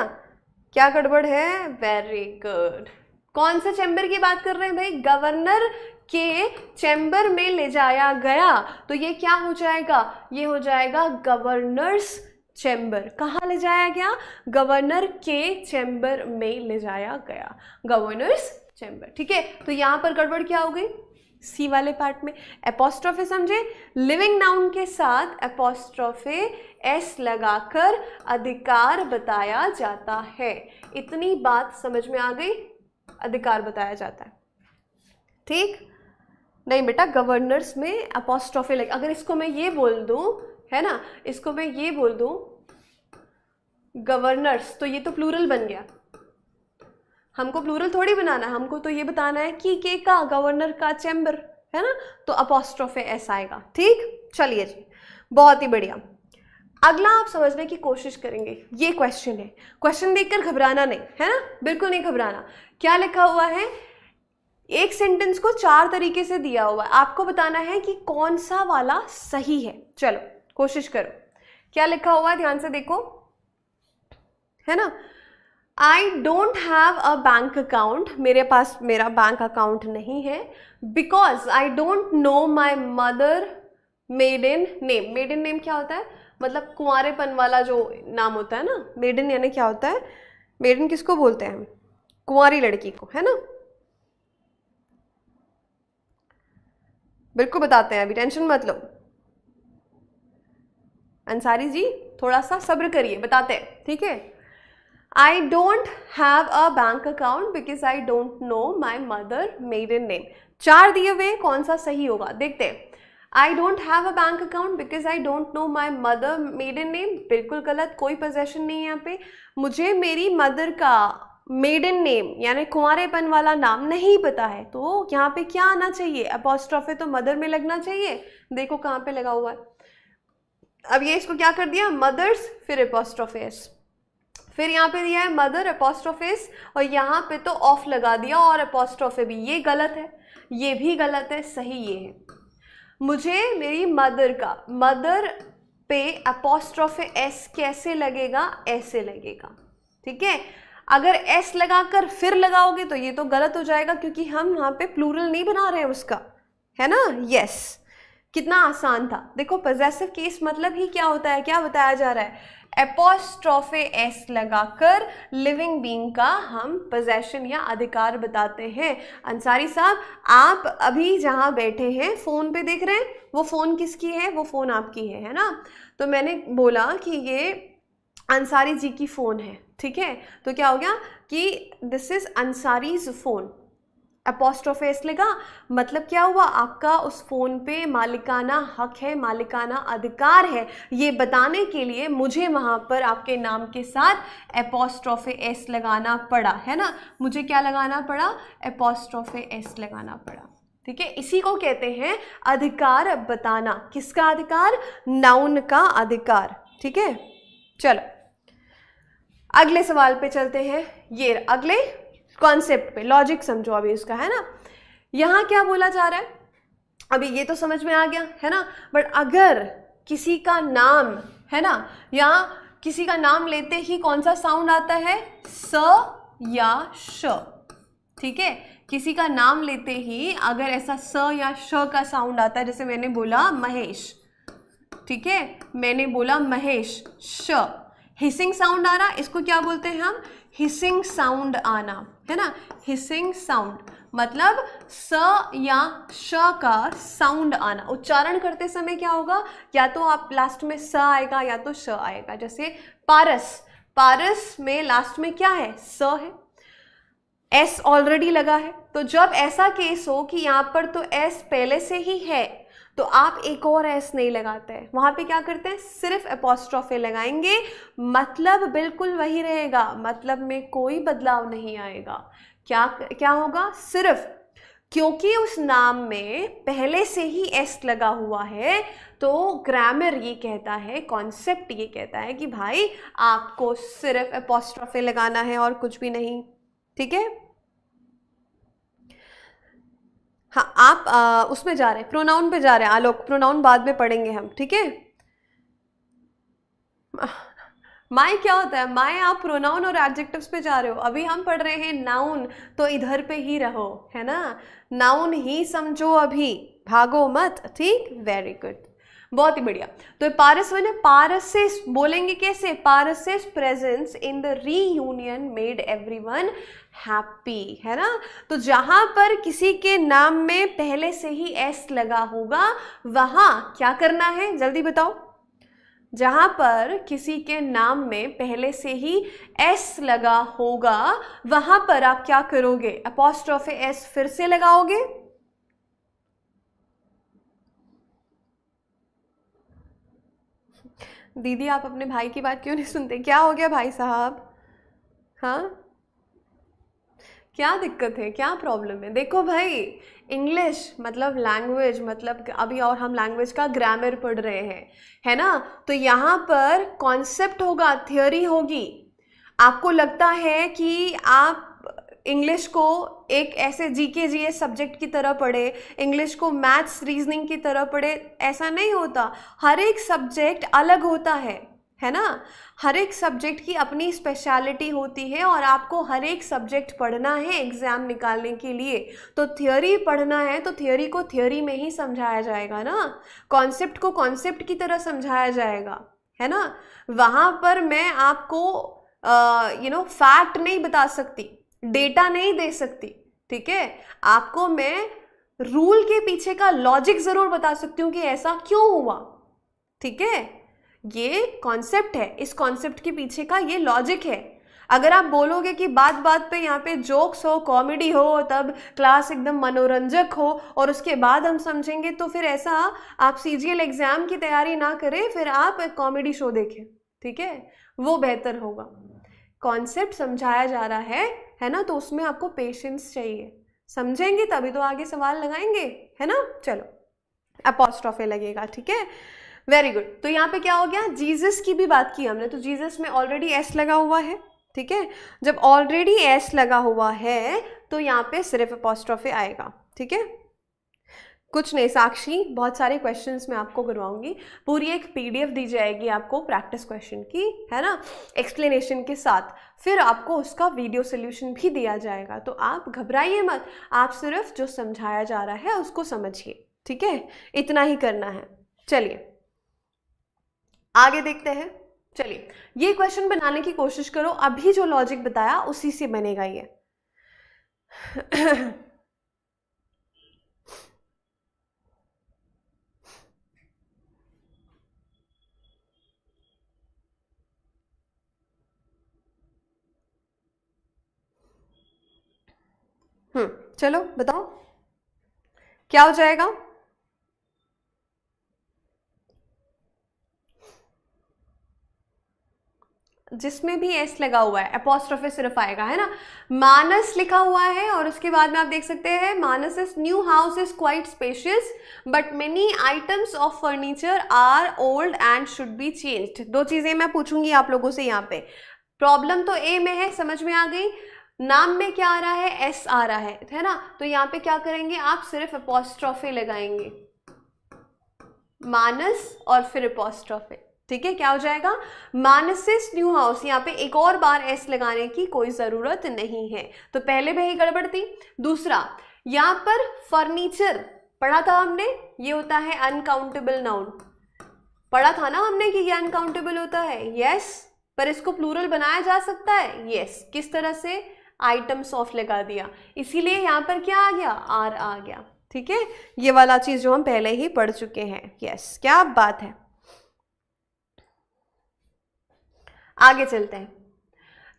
A: क्या गड़बड़ है, वेरी गुड। कौन से चैम्बर की बात कर रहे हैं भाई, गवर्नर के चैम्बर में ले जाया गया, तो ये क्या हो जाएगा, ये हो जाएगा गवर्नर्स चैम्बर। कहाँ ले जाया गया, गवर्नर के चैम्बर में ले जाया गया, गवर्नर्स चैम्बर। ठीक है, तो यहाँ पर गड़बड़ क्या हो गई, सी वाले पार्ट में अपॉस्ट्रोफी, समझे, लिविंग नाउन के साथ अपॉस्ट्रोफी एस लगाकर अधिकार बताया जाता है। इतनी बात समझ में आ गई, अधिकार बताया जाता है। ठीक, नहीं बेटा, गवर्नर्स में अपॉस्ट्रोफी लगे, अगर इसको मैं ये बोल दूं, है ना, इसको मैं ये बोल दूं गवर्नर्स, तो ये तो प्लूरल बन गया। हमको प्लूरल थोड़ी बनाना है, हमको तो ये बताना है कि के का, गवर्नर का चैम्बर, है ना, तो अपॉस्ट्रोफी एस आएगा। ठीक, चलिए जी, बहुत ही बढ़िया। अगला आप समझने की कोशिश करेंगे, ये क्वेश्चन है, क्वेश्चन देखकर घबराना नहीं, है ना, बिल्कुल नहीं घबराना। क्या लिखा हुआ है, एक सेंटेंस को 4 तरीके से दिया हुआ है, आपको बताना है कि कौन सा वाला सही है। चलो कोशिश करो, क्या लिखा हुआ है, ध्यान से देखो, है ना, I don't have a bank account, मेरे पास मेरा बैंक अकाउंट नहीं है, because I don't know my mother maiden name. Maiden name क्या होता है, मतलब कुंवारेपन वाला जो नाम होता है ना, मेडन यानी क्या होता है, मेडन किसको बोलते हैं, कुंवारी लड़की को, है ना। बिल्कुल बताते हैं, अभी टेंशन मत लो। अंसारी जी थोड़ा सा सब्र करिए, बताते हैं, ठीक है। I don't have a bank account because I don't know my mother maiden name. 4 दिए हुए, कौन सा सही होगा देखते हैं। I don't have a bank account because I don't know my mother maiden name, बिल्कुल गलत, कोई पोजेशन नहीं है यहाँ पे। मुझे मेरी मदर का मेडन नेम यानी कुंवारेपन वाला नाम नहीं पता है, तो यहाँ पे क्या आना चाहिए, अपॉस्ट्रोफे तो मदर में लगना चाहिए, देखो कहाँ पे लगा हुआ है। अब ये इसको क्या कर दिया, मदर्स फिर अपॉस्ट्रोफेस, फिर यहाँ पे दिया है मदर अपॉस्ट्रोफेस और यहाँ पे तो ऑफ लगा दिया और अपॉस्ट्रोफे भी, ये गलत है, ये भी गलत है, सही ये है। मुझे मेरी मदर का, मदर पे अपॉस्ट्रोफे एस कैसे लगेगा, ऐसे लगेगा, ठीक है। अगर एस लगाकर फिर लगाओगे तो ये तो गलत हो जाएगा क्योंकि हम यहाँ पे प्लूरल नहीं बना रहे हैं उसका, है ना। यस, कितना आसान था। देखो पॉजेसिव केस मतलब ही क्या होता है, क्या बताया जा रहा है, एपोस्ट्रोफे एस लगाकर लिविंग बीइंग का हम पोजेशन या अधिकार बताते हैं। अंसारी साहब आप अभी जहाँ बैठे हैं फ़ोन पे देख रहे हैं, वो फ़ोन किसकी है, वो फ़ोन आपकी है ना। तो मैंने बोला कि ये अंसारी जी की फ़ोन है, ठीक है, तो क्या हो गया कि this is Ansaris phone, अपॉस्ट्रोफे S लगा, मतलब क्या हुआ, आपका उस फ़ोन पे मालिकाना हक है, मालिकाना अधिकार है, ये बताने के लिए मुझे वहाँ पर आपके नाम के साथ अपॉस्ट्रोफे एस लगाना पड़ा, है ना। मुझे क्या लगाना पड़ा, अपॉस्ट्रोफे एस लगाना पड़ा, ठीक है। इसी को कहते हैं अधिकार बताना। किसका अधिकार, नाउन का अधिकार, ठीक है। चलो अगले सवाल पे चलते हैं, ये अगले कॉन्सेप्ट पे, लॉजिक समझो अभी इसका, है ना। यहाँ क्या बोला जा रहा है, अभी ये तो समझ में आ गया, है ना। बट अगर किसी का नाम, है ना, यहाँ किसी का नाम लेते ही कौन सा साउंड आता है, स या श, ठीक है। किसी का नाम लेते ही अगर ऐसा स या श का साउंड आता है, जैसे मैंने बोला महेश, ठीक है, मैंने बोला महेश, श हिसिंग साउंड आ रहा, इसको क्या बोलते हैं हम, हिसिंग साउंड आना, है ना। हिसिंग साउंड मतलब स या श का साउंड आना, उच्चारण करते समय क्या होगा, या तो आप लास्ट में स आएगा या तो श आएगा। जैसे पारस, पारस में लास्ट में क्या है, स है, एस ऑलरेडी लगा है, तो जब ऐसा केस हो कि यहाँ पर तो एस पहले से ही है तो आप एक और एस नहीं लगाते हैं, वहाँ पे क्या करते हैं, सिर्फ अपॉस्ट्रोफे लगाएंगे, मतलब बिल्कुल वही रहेगा, मतलब में कोई बदलाव नहीं आएगा। क्या क्या होगा, सिर्फ क्योंकि उस नाम में पहले से ही एस लगा हुआ है, तो ग्रामर ये कहता है, कॉन्सेप्ट ये कहता है कि भाई आपको सिर्फ अपॉस्ट्रोफे लगाना है और कुछ भी नहीं, ठीक है। हाँ आप उसमें जा रहे हैं, प्रोनाउन पे जा रहे हैं आलोक, प्रोनाउन बाद में पढ़ेंगे हम, ठीक है। माय क्या होता है, माय आप प्रोनाउन और एडजेक्टिव्स पे जा रहे हो, अभी हम पढ़ रहे हैं नाउन, तो इधर पे ही रहो, है ना, नाउन ही समझो अभी, भागो मत, ठीक, वेरी गुड, बहुत ही बढ़िया। तो पारस वन है, पारसिस बोलेंगे कैसे, Parsis presence in the reunion made everyone happy, है ना। तो जहां पर किसी के नाम में पहले से ही एस लगा होगा वहां क्या करना है, जल्दी बताओ। जहां पर किसी के नाम में पहले से ही एस लगा होगा वहां पर आप क्या करोगे, अपॉस्ट्रोफे एस फिर से लगाओगे। दीदी आप अपने भाई की बात क्यों नहीं सुनते, क्या हो गया भाई साहब, हाँ क्या दिक्कत है, क्या प्रॉब्लम है। देखो भाई इंग्लिश मतलब लैंग्वेज, मतलब अभी और हम लैंग्वेज का ग्रामर पढ़ रहे हैं, है ना। तो यहाँ पर कॉन्सेप्ट होगा, थियोरी होगी। आपको लगता है कि आप इंग्लिश को एक ऐसे जीके जीएस सब्जेक्ट की तरह पढ़े, इंग्लिश को मैथ्स रीजनिंग की तरह पढ़े, ऐसा नहीं होता। हर एक सब्जेक्ट अलग होता है ना। हर एक सब्जेक्ट की अपनी स्पेशलिटी होती है और आपको हर एक सब्जेक्ट पढ़ना है एग्ज़ाम निकालने के लिए। तो थियोरी पढ़ना है तो थियोरी को थियोरी में ही समझाया जाएगा ना, कॉन्सेप्ट को कॉन्सेप्ट की तरह समझाया जाएगा, है ना। वहाँ पर मैं आपको फैक्ट नहीं बता सकती, डेटा नहीं दे सकती, ठीक है। आपको मैं रूल के पीछे का लॉजिक जरूर बता सकती हूँ कि ऐसा क्यों हुआ, ठीक है। ये कॉन्सेप्ट है, इस कॉन्सेप्ट के पीछे का ये लॉजिक है। अगर आप बोलोगे कि बात बात पे यहाँ पे जोक्स हो, कॉमेडी हो, तब क्लास एकदम मनोरंजक हो और उसके बाद हम समझेंगे, तो फिर ऐसा आप सीजीएल एग्जाम की तैयारी ना करें, फिर आप एक कॉमेडी शो देखें, ठीक है, वो बेहतर होगा। कॉन्सेप्ट समझाया जा रहा है ना, तो उसमें आपको पेशेंस चाहिए, समझेंगे तभी तो आगे सवाल लगाएंगे, है ना। चलो अपॉस्ट्रोफे लगेगा, ठीक है, वेरी गुड। तो यहाँ पे क्या हो गया, जीसस की भी बात की हमने, तो जीसस में ऑलरेडी एस लगा हुआ है, ठीक है। जब ऑलरेडी एस लगा हुआ है तो यहाँ पे सिर्फ अपॉस्ट्रोफे आएगा, ठीक है। कुछ नहीं साक्षी, बहुत सारे क्वेश्चंस मैं आपको करवाऊंगी, पूरी एक पीडीएफ दी जाएगी आपको प्रैक्टिस क्वेश्चन की, है ना, एक्सप्लेनेशन के साथ, फिर आपको उसका वीडियो सोल्यूशन भी दिया जाएगा। तो आप घबराइए मत, आप सिर्फ जो समझाया जा रहा है उसको समझिए, ठीक है, इतना ही करना है। चलिए आगे देखते हैं। चलिए ये क्वेश्चन बनाने की कोशिश करो, अभी जो लॉजिक बताया उसी से बनेगा ये। चलो बताओ क्या हो जाएगा। जिसमें भी एस लगा हुआ है अपॉस्ट्रोफे सिर्फ आएगा, है ना। मानस लिखा हुआ है और उसके बाद में आप देख सकते हैं Manas is new house is quite spacious but many items of furniture are old and should be changed. दो चीजें मैं पूछूंगी आप लोगों से यहाँ पे। प्रॉब्लम तो ए में है, समझ में आ गई। नाम में क्या आ रहा है, एस आ रहा है ना। तो यहाँ पे क्या करेंगे आप, सिर्फ अपॉस्ट्रोफे लगाएंगे, मानस और फिर अपॉस्ट्रोफे, ठीक है। क्या हो जाएगा, मानसिस न्यू हाउस। यहाँ पे एक और बार एस लगाने की कोई जरूरत नहीं है, तो पहले भी ही गड़बड़ थी। दूसरा, यहाँ पर फर्नीचर पढ़ा था हमने, ये होता है अनकाउंटेबल नाउन, पढ़ा था ना हमने कि ये अनकाउंटेबल होता है, यस। पर इसको प्लूरल बनाया जा सकता है, यस। किस तरह से, आइटम्स ऑफ लगा दिया, इसीलिए यहाँ पर क्या आ गया, आर आ गया, ठीक है। ये वाला चीज जो हम पहले ही पढ़ चुके हैं, यस। क्या बात है, आगे चलते हैं।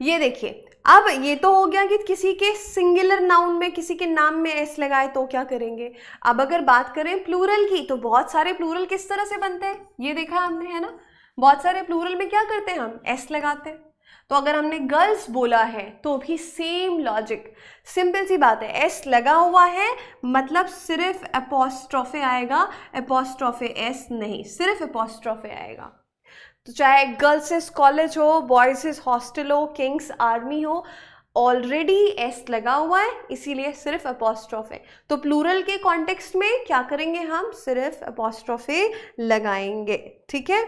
A: ये देखिए, अब ये तो हो गया कि किसी के सिंगुलर नाउन में, किसी के नाम में एस लगाए तो क्या करेंगे। अब अगर बात करें प्लूरल की, तो बहुत सारे प्लूरल किस तरह से बनते हैं ये देखा हमने, है ना। बहुत सारे प्लूरल में क्या करते हैं हम, एस लगाते हैं। तो अगर हमने गर्ल्स बोला है तो भी सेम लॉजिक, सिंपल सी बात है, एस लगा हुआ है मतलब सिर्फ अपॉस्ट्रोफे आएगा, अपॉस्ट्रोफे एस नहीं, सिर्फ अपॉस्ट्रोफे आएगा। तो चाहे गर्ल्स कॉलेज हो, बॉयज हॉस्टल हो, किंग्स आर्मी हो, ऑलरेडी एस लगा हुआ है, इसीलिए सिर्फ अपॉस्ट्रोफे। तो प्लूरल के कॉन्टेक्स्ट में क्या करेंगे हम, सिर्फ अपॉस्ट्रोफे लगाएंगे, ठीक है।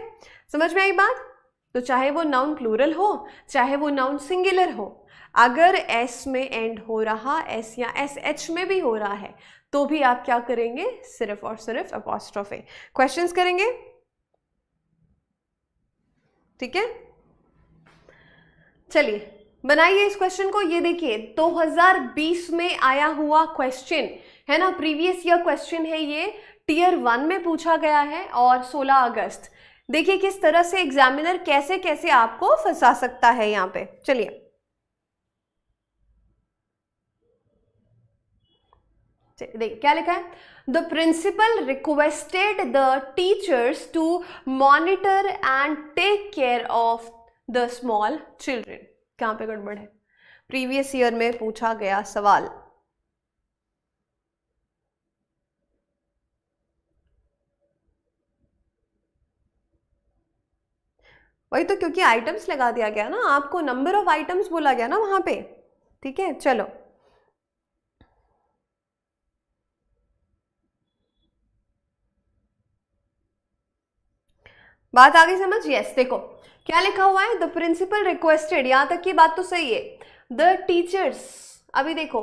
A: समझ में आई बात। तो चाहे वो नाउन प्लूरल हो, चाहे वो नाउन सिंगुलर हो, अगर एस में एंड हो रहा, एस या एस एच में भी हो रहा है, तो भी आप क्या करेंगे, सिर्फ और सिर्फ अपॉस्ट्रोफे। क्वेश्चंस करेंगे, ठीक है। चलिए बनाइए इस क्वेश्चन को। ये देखिए 2020 में आया हुआ क्वेश्चन है ना, प्रीवियस ईयर क्वेश्चन है ये, टियर 1 में पूछा गया है और 16 अगस्त। देखिए किस तरह से एग्जामिनर कैसे कैसे आपको फंसा सकता है यहाँ पे। चलिए देखिए क्या लिखा है, the principal requested the teachers to monitor and take care of the small children. कहाँ पे गड़बड़ है, प्रीवियस ईयर में पूछा गया सवाल। वही तो, क्योंकि आइटम्स लगा दिया गया ना, आपको नंबर ऑफ आइटम्स बोला गया ना वहां पे, ठीक है। चलो बात आगे समझ, यस। देखो क्या लिखा हुआ है, द प्रिंसिपल रिक्वेस्टेड, यहां तक की बात तो सही है। द टीचर्स, अभी देखो,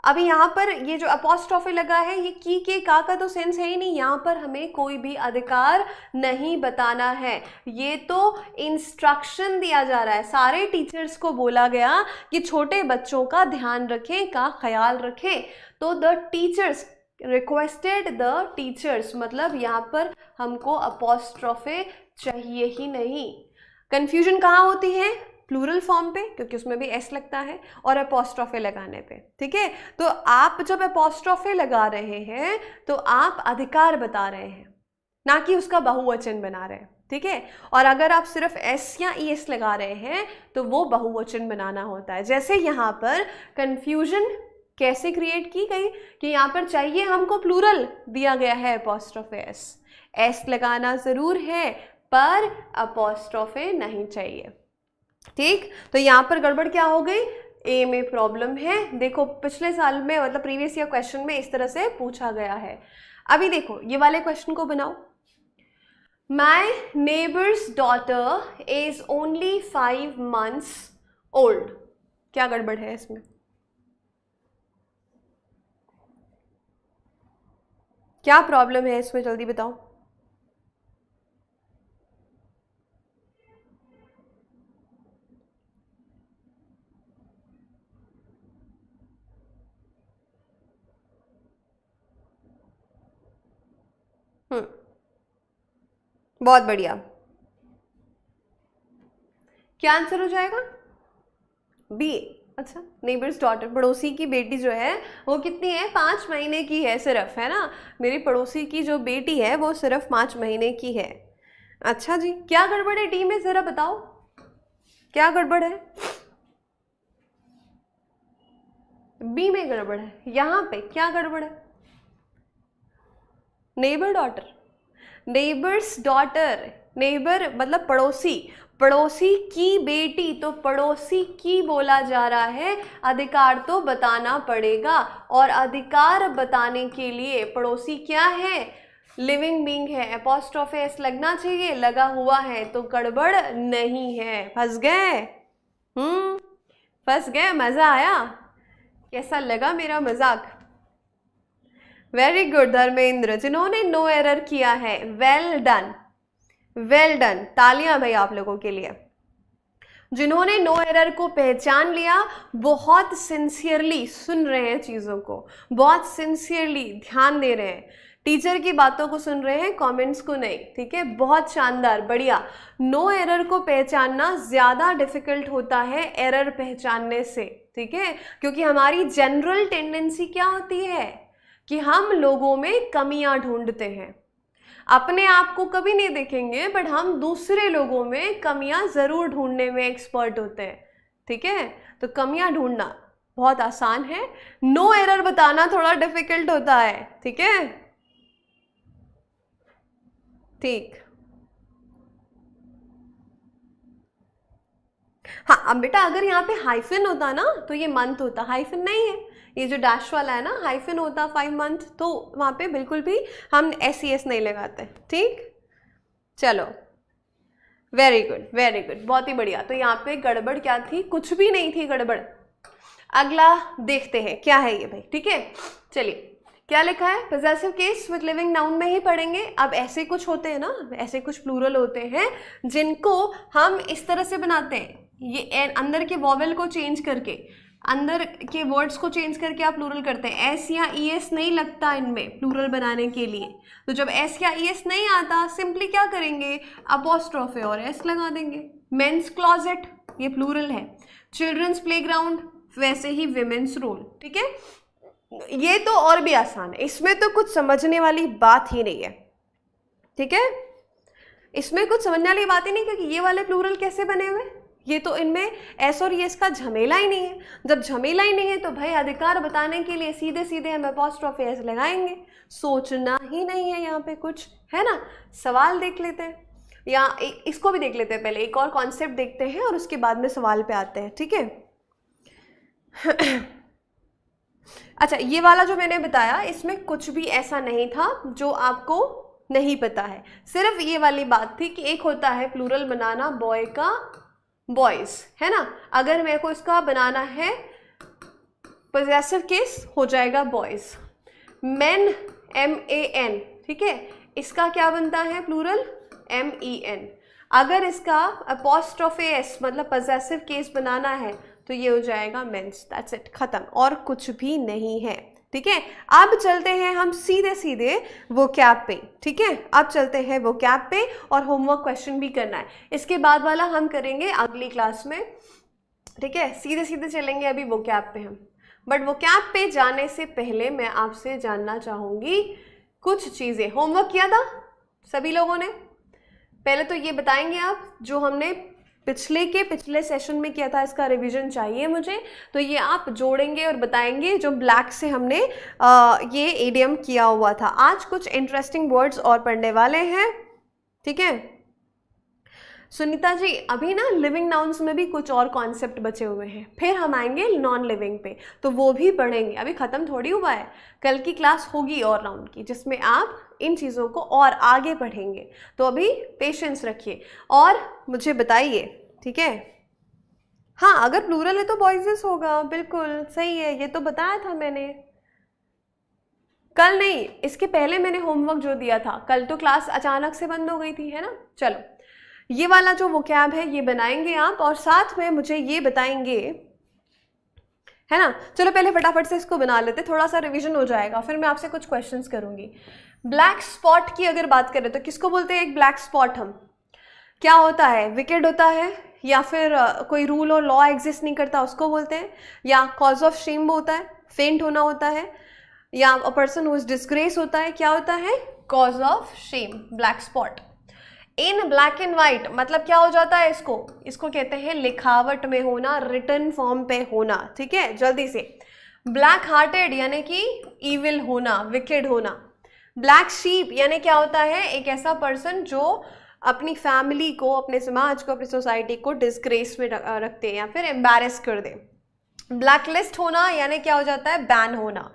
A: अभी यहाँ पर ये जो अपॉस्ट्रोफी लगा है, ये की के का तो सेंस है ही नहीं, यहाँ पर हमें कोई भी अधिकार नहीं बताना है, ये तो इंस्ट्रक्शन दिया जा रहा है। सारे टीचर्स को बोला गया कि छोटे बच्चों का ध्यान रखें, का ख्याल रखें। तो the teachers, requested the teachers, मतलब यहाँ पर हमको अपोस्ट्रोफे चाहिए ही नहीं। कंफ्यूजन कहाँ होती है? प्लूरल फॉर्म पे, क्योंकि उसमें भी एस लगता है, और अपोस्ट्रोफे लगाने पे। ठीक है, तो आप जब अपोस्ट्रोफे लगा रहे हैं तो आप अधिकार बता रहे हैं, ना कि उसका बहुवचन बना रहे हैं। ठीक है, और अगर आप सिर्फ एस या ई एस लगा रहे हैं तो वो बहुवचन बनाना होता है। जैसे यहाँ पर कंफ्यूजन कैसे क्रिएट की गई कि यहाँ पर चाहिए हमको प्लूरल, दिया गया है अपोस्ट्रोफे एस, एस लगाना ज़रूर है पर अपोस्ट्रोफे नहीं चाहिए। ठीक, तो यहाँ पर गड़बड़ क्या हो गई? ए में प्रॉब्लम है। देखो पिछले साल में, मतलब प्रीवियस ईयर क्वेश्चन में इस तरह से पूछा गया है। अभी देखो ये वाले क्वेश्चन को बनाओ। My neighbor's daughter is only 5 months old. क्या गड़बड़ है इसमें? क्या प्रॉब्लम है इसमें, जल्दी बताओ। बहुत बढ़िया। क्या आंसर हो जाएगा? बी। अच्छा, नेबर्स डॉटर, पड़ोसी की बेटी जो है वो कितनी है? 5 महीने की है सिर्फ, है ना। मेरी पड़ोसी की जो बेटी है वो सिर्फ 5 महीने की है। अच्छा जी, क्या गड़बड़ है डी में, जरा बताओ क्या गड़बड़ है? बी में गड़बड़ है। यहाँ पे क्या गड़बड़ है? Neighbour daughter, neighbours daughter, neighbour मतलब पड़ोसी, पड़ोसी की बेटी, तो पड़ोसी की बोला जा रहा है, अधिकार तो बताना पड़ेगा। और अधिकार बताने के लिए पड़ोसी क्या है? लिविंग बीइंग है, अपोस्ट्रोफे एस लगना चाहिए, लगा हुआ है, तो गड़बड़ नहीं है। फंस गए? फंस गए? मजा आया? कैसा लगा मेरा मजाक? वेरी गुड धर्मेंद्र, जिन्होंने नो एरर किया है, वेल डन, वेल डन, तालियां भाई आप लोगों के लिए। जिन्होंने नो एरर को पहचान लिया, बहुत सिंसियरली सुन रहे हैं चीज़ों को, बहुत सिंसियरली ध्यान दे रहे हैं, टीचर की बातों को सुन रहे हैं, कमेंट्स को नहीं। ठीक है, बहुत शानदार, बढ़िया। नो एरर को पहचानना ज़्यादा डिफिकल्ट होता है एरर पहचानने से। ठीक है, क्योंकि हमारी जनरल टेंडेंसी क्या होती है कि हम लोगों में कमियां ढूंढते हैं। अपने आप को कभी नहीं देखेंगे, बट हम दूसरे लोगों में कमियां ज़रूर ढूंढने में एक्सपर्ट होते हैं। ठीक है, तो कमियां ढूंढना बहुत आसान है, नो एरर बताना थोड़ा डिफिकल्ट होता है। ठीक है, ठीक। हाँ, अब बेटा अगर यहाँ पे हाइफन होता ना तो ये मंथ होता, हाइफन नहीं है, ये जो डैश वाला है ना, हाइफन होता 5 मंथ, तो वहाँ पे बिल्कुल भी हम SES नहीं लगाते। ठीक, चलो, वेरी गुड, वेरी गुड, बहुत ही बढ़िया। तो यहाँ पे गड़बड़ क्या थी? कुछ भी नहीं थी गड़बड़। अगला देखते हैं क्या है ये भाई। ठीक है, चलिए, क्या लिखा है? Possessive case with living noun में ही पढ़ेंगे। अब ऐसे कुछ होते हैं ना, ऐसे कुछ प्लूरल होते हैं जिनको हम इस तरह से बनाते हैं, ये अंदर के वॉवेल को चेंज करके, अंदर के वर्ड्स को चेंज करके आप प्लूरल करते हैं। एस या ES नहीं लगता इनमें प्लूरल बनाने के लिए, तो जब एस या ES नहीं आता, सिंपली क्या करेंगे? अपोस्ट्रोफे और एस लगा देंगे। मेंस क्लॉजेट, ये प्लूरल है। चिल्ड्रंस प्लेग्राउंड, वैसे ही विमेंस रोल। ठीक है, ये तो और भी आसान है, इसमें तो कुछ समझने वाली बात ही नहीं है। ठीक है, इसमें कुछ समझने वाली बात ही नहीं, क्योंकि ये वाले प्लूरल कैसे बने हुए, ये तो इनमें एस और एस का झमेला ही नहीं है। जब झमेला ही नहीं है तो भाई अधिकार बताने के लिए सीधे सीधे हम अपोस्ट्रोफे एस लगाएंगे, सोचना ही नहीं है यहाँ पे कुछ, है ना। सवाल देख लेते हैं, या इसको भी देख लेते हैं, पहले एक और कॉन्सेप्ट देखते हैं और उसके बाद में सवाल पे आते हैं। ठीक है अच्छा, ये वाला जो मैंने बताया, इसमें कुछ भी ऐसा नहीं था जो आपको नहीं पता है, सिर्फ ये वाली बात थी कि एक होता है प्लूरल बनाना बॉय का बॉयज, है ना। अगर मेरे को इसका बनाना है पोजेसिव केस, हो जाएगा बॉयज। मेन MAN, ठीक है, इसका क्या बनता है प्लूरल? MEN। अगर इसका अपोस्ट्रोफे एस मतलब पोजेसिव केस बनाना है तो ये हो जाएगा मेंस। दैट्स इट, खत्म, और कुछ भी नहीं है। ठीक है, अब चलते हैं हम सीधे सीधे वोकैब पे। ठीक है, अब चलते हैं वोकैब पे और होमवर्क क्वेश्चन भी करना है, इसके बाद वाला हम करेंगे अगली क्लास में। ठीक है, सीधे सीधे चलेंगे अभी वोकैब पे हम। बट वोकैब पे जाने से पहले मैं आपसे जानना चाहूँगी कुछ चीज़ें। होमवर्क किया था सभी लोगों ने? पहले तो ये बताएंगे आप, जो हमने पिछले सेशन में किया था, इसका रिवीजन चाहिए मुझे, तो ये आप जोड़ेंगे और बताएंगे जो ब्लैक से हमने ये एडियम किया हुआ था। आज कुछ इंटरेस्टिंग वर्ड्स और पढ़ने वाले हैं। ठीक है सुनीता जी, अभी ना लिविंग नाउन्स में भी कुछ और कॉन्सेप्ट बचे हुए हैं, फिर हम आएंगे नॉन लिविंग पे, तो वो भी पढ़ेंगे। अभी ख़त्म थोड़ी हुआ है, कल की क्लास होगी और राउंड की, जिसमें आप इन चीज़ों को और आगे पढ़ेंगे। तो अभी पेशेंस रखिए और मुझे बताइए। ठीक है, हाँ अगर प्लूरल है तो बॉयजेस होगा, बिल्कुल सही है, ये तो बताया था मैंने। कल नहीं, इसके पहले मैंने होमवर्क जो दिया था, कल तो क्लास अचानक से बंद हो गई थी, है ना। चलो ये वाला जो वोकैब है ये बनाएंगे आप, और साथ में मुझे ये बताएंगे, है ना। चलो पहले फटाफट से इसको बना लेते, थोड़ा सा रिवीजन हो जाएगा, फिर मैं आपसे कुछ क्वेश्चंस करूंगी। ब्लैक स्पॉट की अगर बात करें तो किसको बोलते हैं एक ब्लैक स्पॉट? हम क्या होता है, विकेड होता है, या फिर कोई रूल और लॉ एग्जिस्ट नहीं करता उसको बोलते हैं, या कॉज ऑफ शेम होता है, फेंट होना होता है, या a person who is disgrace होता है, क्या होता है, cause of shame, black spot. In black and white मतलब क्या हो जाता है, इसको कहते हैं लिखावट में होना, रिटन फॉर्म पे होना। ठीक है, जल्दी से। ब्लैक हार्टेड यानी कि इविल होना, विकेड होना। ब्लैक शीप यानी क्या होता है, एक ऐसा पर्सन जो अपनी फैमिली को, अपने समाज को, अपनी सोसाइटी को डिस्ग्रेस में रखते हैं या फिर एम्बैरेस कर दे। ब्लैक लिस्ट होना यानी क्या हो जाता है, बैन होना।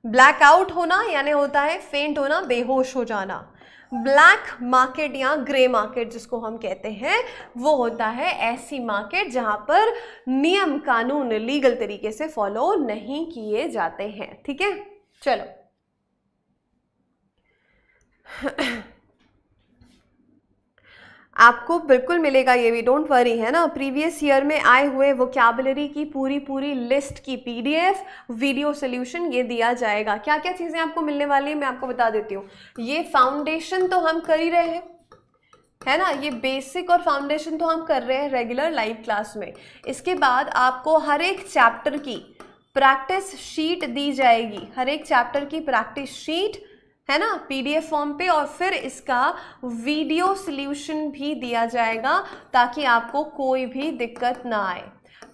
A: ब्लैक आउट होना यानी होता है फेंट होना, बेहोश हो जाना। ब्लैक मार्केट या ग्रे मार्केट जिसको हम कहते हैं, वो होता है ऐसी मार्केट जहां पर नियम कानून लीगल तरीके से फॉलो नहीं किए जाते हैं। ठीक है, चलो आपको बिल्कुल मिलेगा ये भी, डोंट वरी, है ना। प्रीवियस ईयर में आए हुए वोकैबुलरी की पूरी लिस्ट की पीडीएफ वीडियो सोल्यूशन ये दिया जाएगा। क्या क्या चीज़ें आपको मिलने वाली है मैं आपको बता देती हूँ। ये फाउंडेशन तो हम कर ही रहे हैं, है ना, ये बेसिक और फाउंडेशन तो हम कर रहे हैं रेगुलर लाइव क्लास में। इसके बाद आपको हर एक चैप्टर की प्रैक्टिस शीट दी जाएगी, हर एक चैप्टर की प्रैक्टिस शीट, है ना, पीडीएफ फॉर्म पे, और फिर इसका वीडियो सॉल्यूशन भी दिया जाएगा ताकि आपको कोई भी दिक्कत ना आए।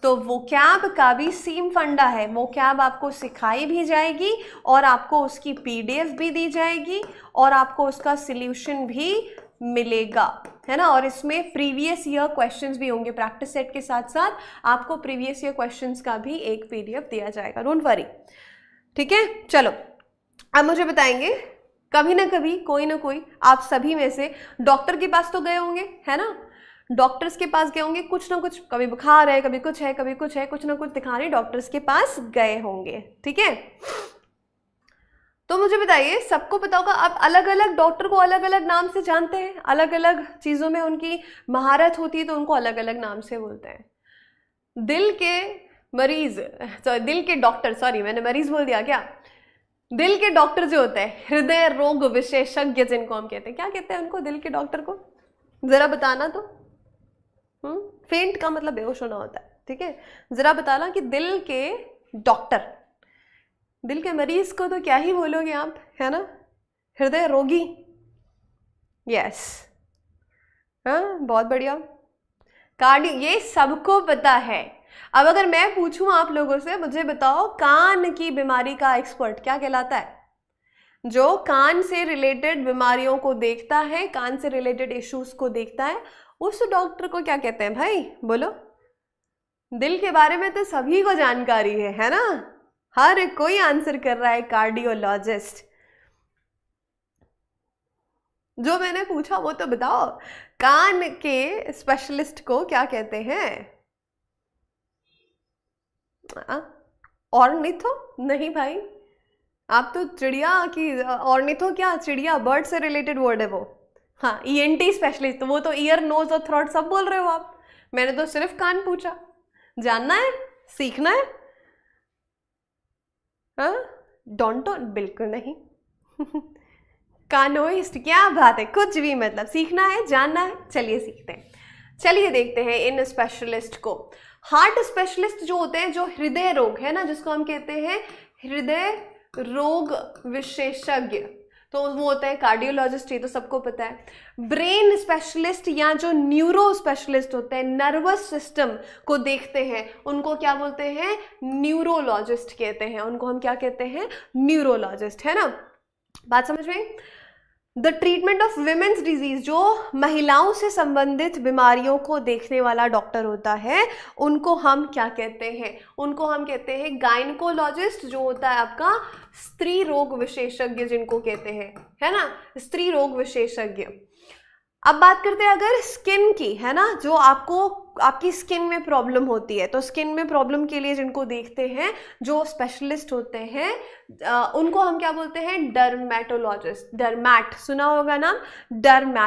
A: तो वोकैब का भी सेम फंडा है, वोकैब आपको सिखाई भी जाएगी और आपको उसकी पीडीएफ भी दी जाएगी और आपको उसका सॉल्यूशन भी मिलेगा, है ना। और इसमें प्रीवियस ईयर क्वेश्चंस भी होंगे, प्रैक्टिस सेट के साथ साथ आपको प्रीवियस ईयर क्वेश्चंस का भी एक पीडीएफ दिया जाएगा, डोंट वरी। ठीक है, चलो अब मुझे बताएंगे, कभी ना कभी कोई ना कोई आप सभी में से डॉक्टर के पास तो गए होंगे, है ना, डॉक्टर्स के पास गए होंगे, कुछ ना कुछ, कभी बुखार है, कभी कुछ है, कभी कुछ है, कुछ ना कुछ दिखाने डॉक्टर्स के पास गए होंगे। ठीक है, तो मुझे बताइए, सबको पता होगा आप अलग अलग डॉक्टर को अलग अलग नाम से जानते हैं, अलग अलग चीज़ों में उनकी महारत होती है तो उनको अलग अलग नाम से बोलते हैं। दिल के मरीज, सॉरी दिल के डॉक्टर, सॉरी मैंने मरीज बोल दिया क्या, दिल के डॉक्टर जो होते हैं, हृदय रोग विशेषज्ञ जिनको हम कहते हैं, क्या कहते हैं उनको, दिल के डॉक्टर को जरा बताना तो। फेंट का मतलब बेहोश होना होता है। ठीक है, जरा बताना कि दिल के डॉक्टर, दिल के मरीज को तो क्या ही बोलोगे आप, है ना, हृदय रोगी। यस, हाँ बहुत बढ़िया। कार्डियो, ये सबको पता है। अब अगर मैं पूछूं आप लोगों से, मुझे बताओ कान की बीमारी का एक्सपर्ट क्या कहलाता है? जो कान से रिलेटेड बीमारियों को देखता है, कान से रिलेटेड इश्यूज को देखता है, उस डॉक्टर को क्या कहते हैं भाई, बोलो। दिल के बारे में तो सभी को जानकारी है ना, हर कोई आंसर कर रहा है, कार्डियोलॉजिस्ट। जो मैंने पूछा वो तो बताओ, कान के स्पेशलिस्ट को क्या कहते हैं? ऑर्निथो? नहीं भाई, आप तो चिड़िया की, ऑर्निथो क्या, चिड़िया, बर्ड से रिलेटेड वर्ड है वो। हाँ, ईएनटी स्पेशलिस्ट, वो तो ईयर नोज और थ्रोट सब बोल रहे हो आप, मैंने तो सिर्फ कान पूछा। जानना है, सीखना है, हाँ डोंटो बिल्कुल नहीं। कानोइस्ट, क्या बात है, कुछ भी मतलब सीखना है, जानना है, चलिए सीखते हैं। चलिए देखते हैं इन स्पेशलिस्ट को। हार्ट स्पेशलिस्ट जो होते हैं, जो हृदय रोग है ना, जिसको हम कहते हैं हृदय रोग विशेषज्ञ, तो वो होता है कार्डियोलॉजिस्ट, ये तो सबको पता है। ब्रेन स्पेशलिस्ट या जो न्यूरो स्पेशलिस्ट होते हैं, नर्वस सिस्टम को देखते हैं, उनको क्या बोलते हैं, न्यूरोलॉजिस्ट कहते हैं। उनको हम क्या कहते हैं, न्यूरोलॉजिस्ट, है ना, बात समझ में। The treatment of women's disease, जो महिलाओं से संबंधित बीमारियों को देखने वाला डॉक्टर होता है, उनको हम क्या कहते हैं, उनको हम कहते हैं गायनकोलॉजिस्ट, जो होता है आपका स्त्री रोग विशेषज्ञ जिनको कहते हैं, है ना, स्त्री रोग विशेषज्ञ। अब बात करते हैं अगर स्किन की, है ना, जो आपकी स्किन में प्रॉब्लम होती है, तो स्किन में प्रॉब्लम के लिए जिनको देखते हैं, जो स्पेशलिस्ट होते हैं, उनको हम क्या बोलते हैं, डर्मेटोलॉजिस्ट। डर्मैट सुना होगा नाम, डर्मैट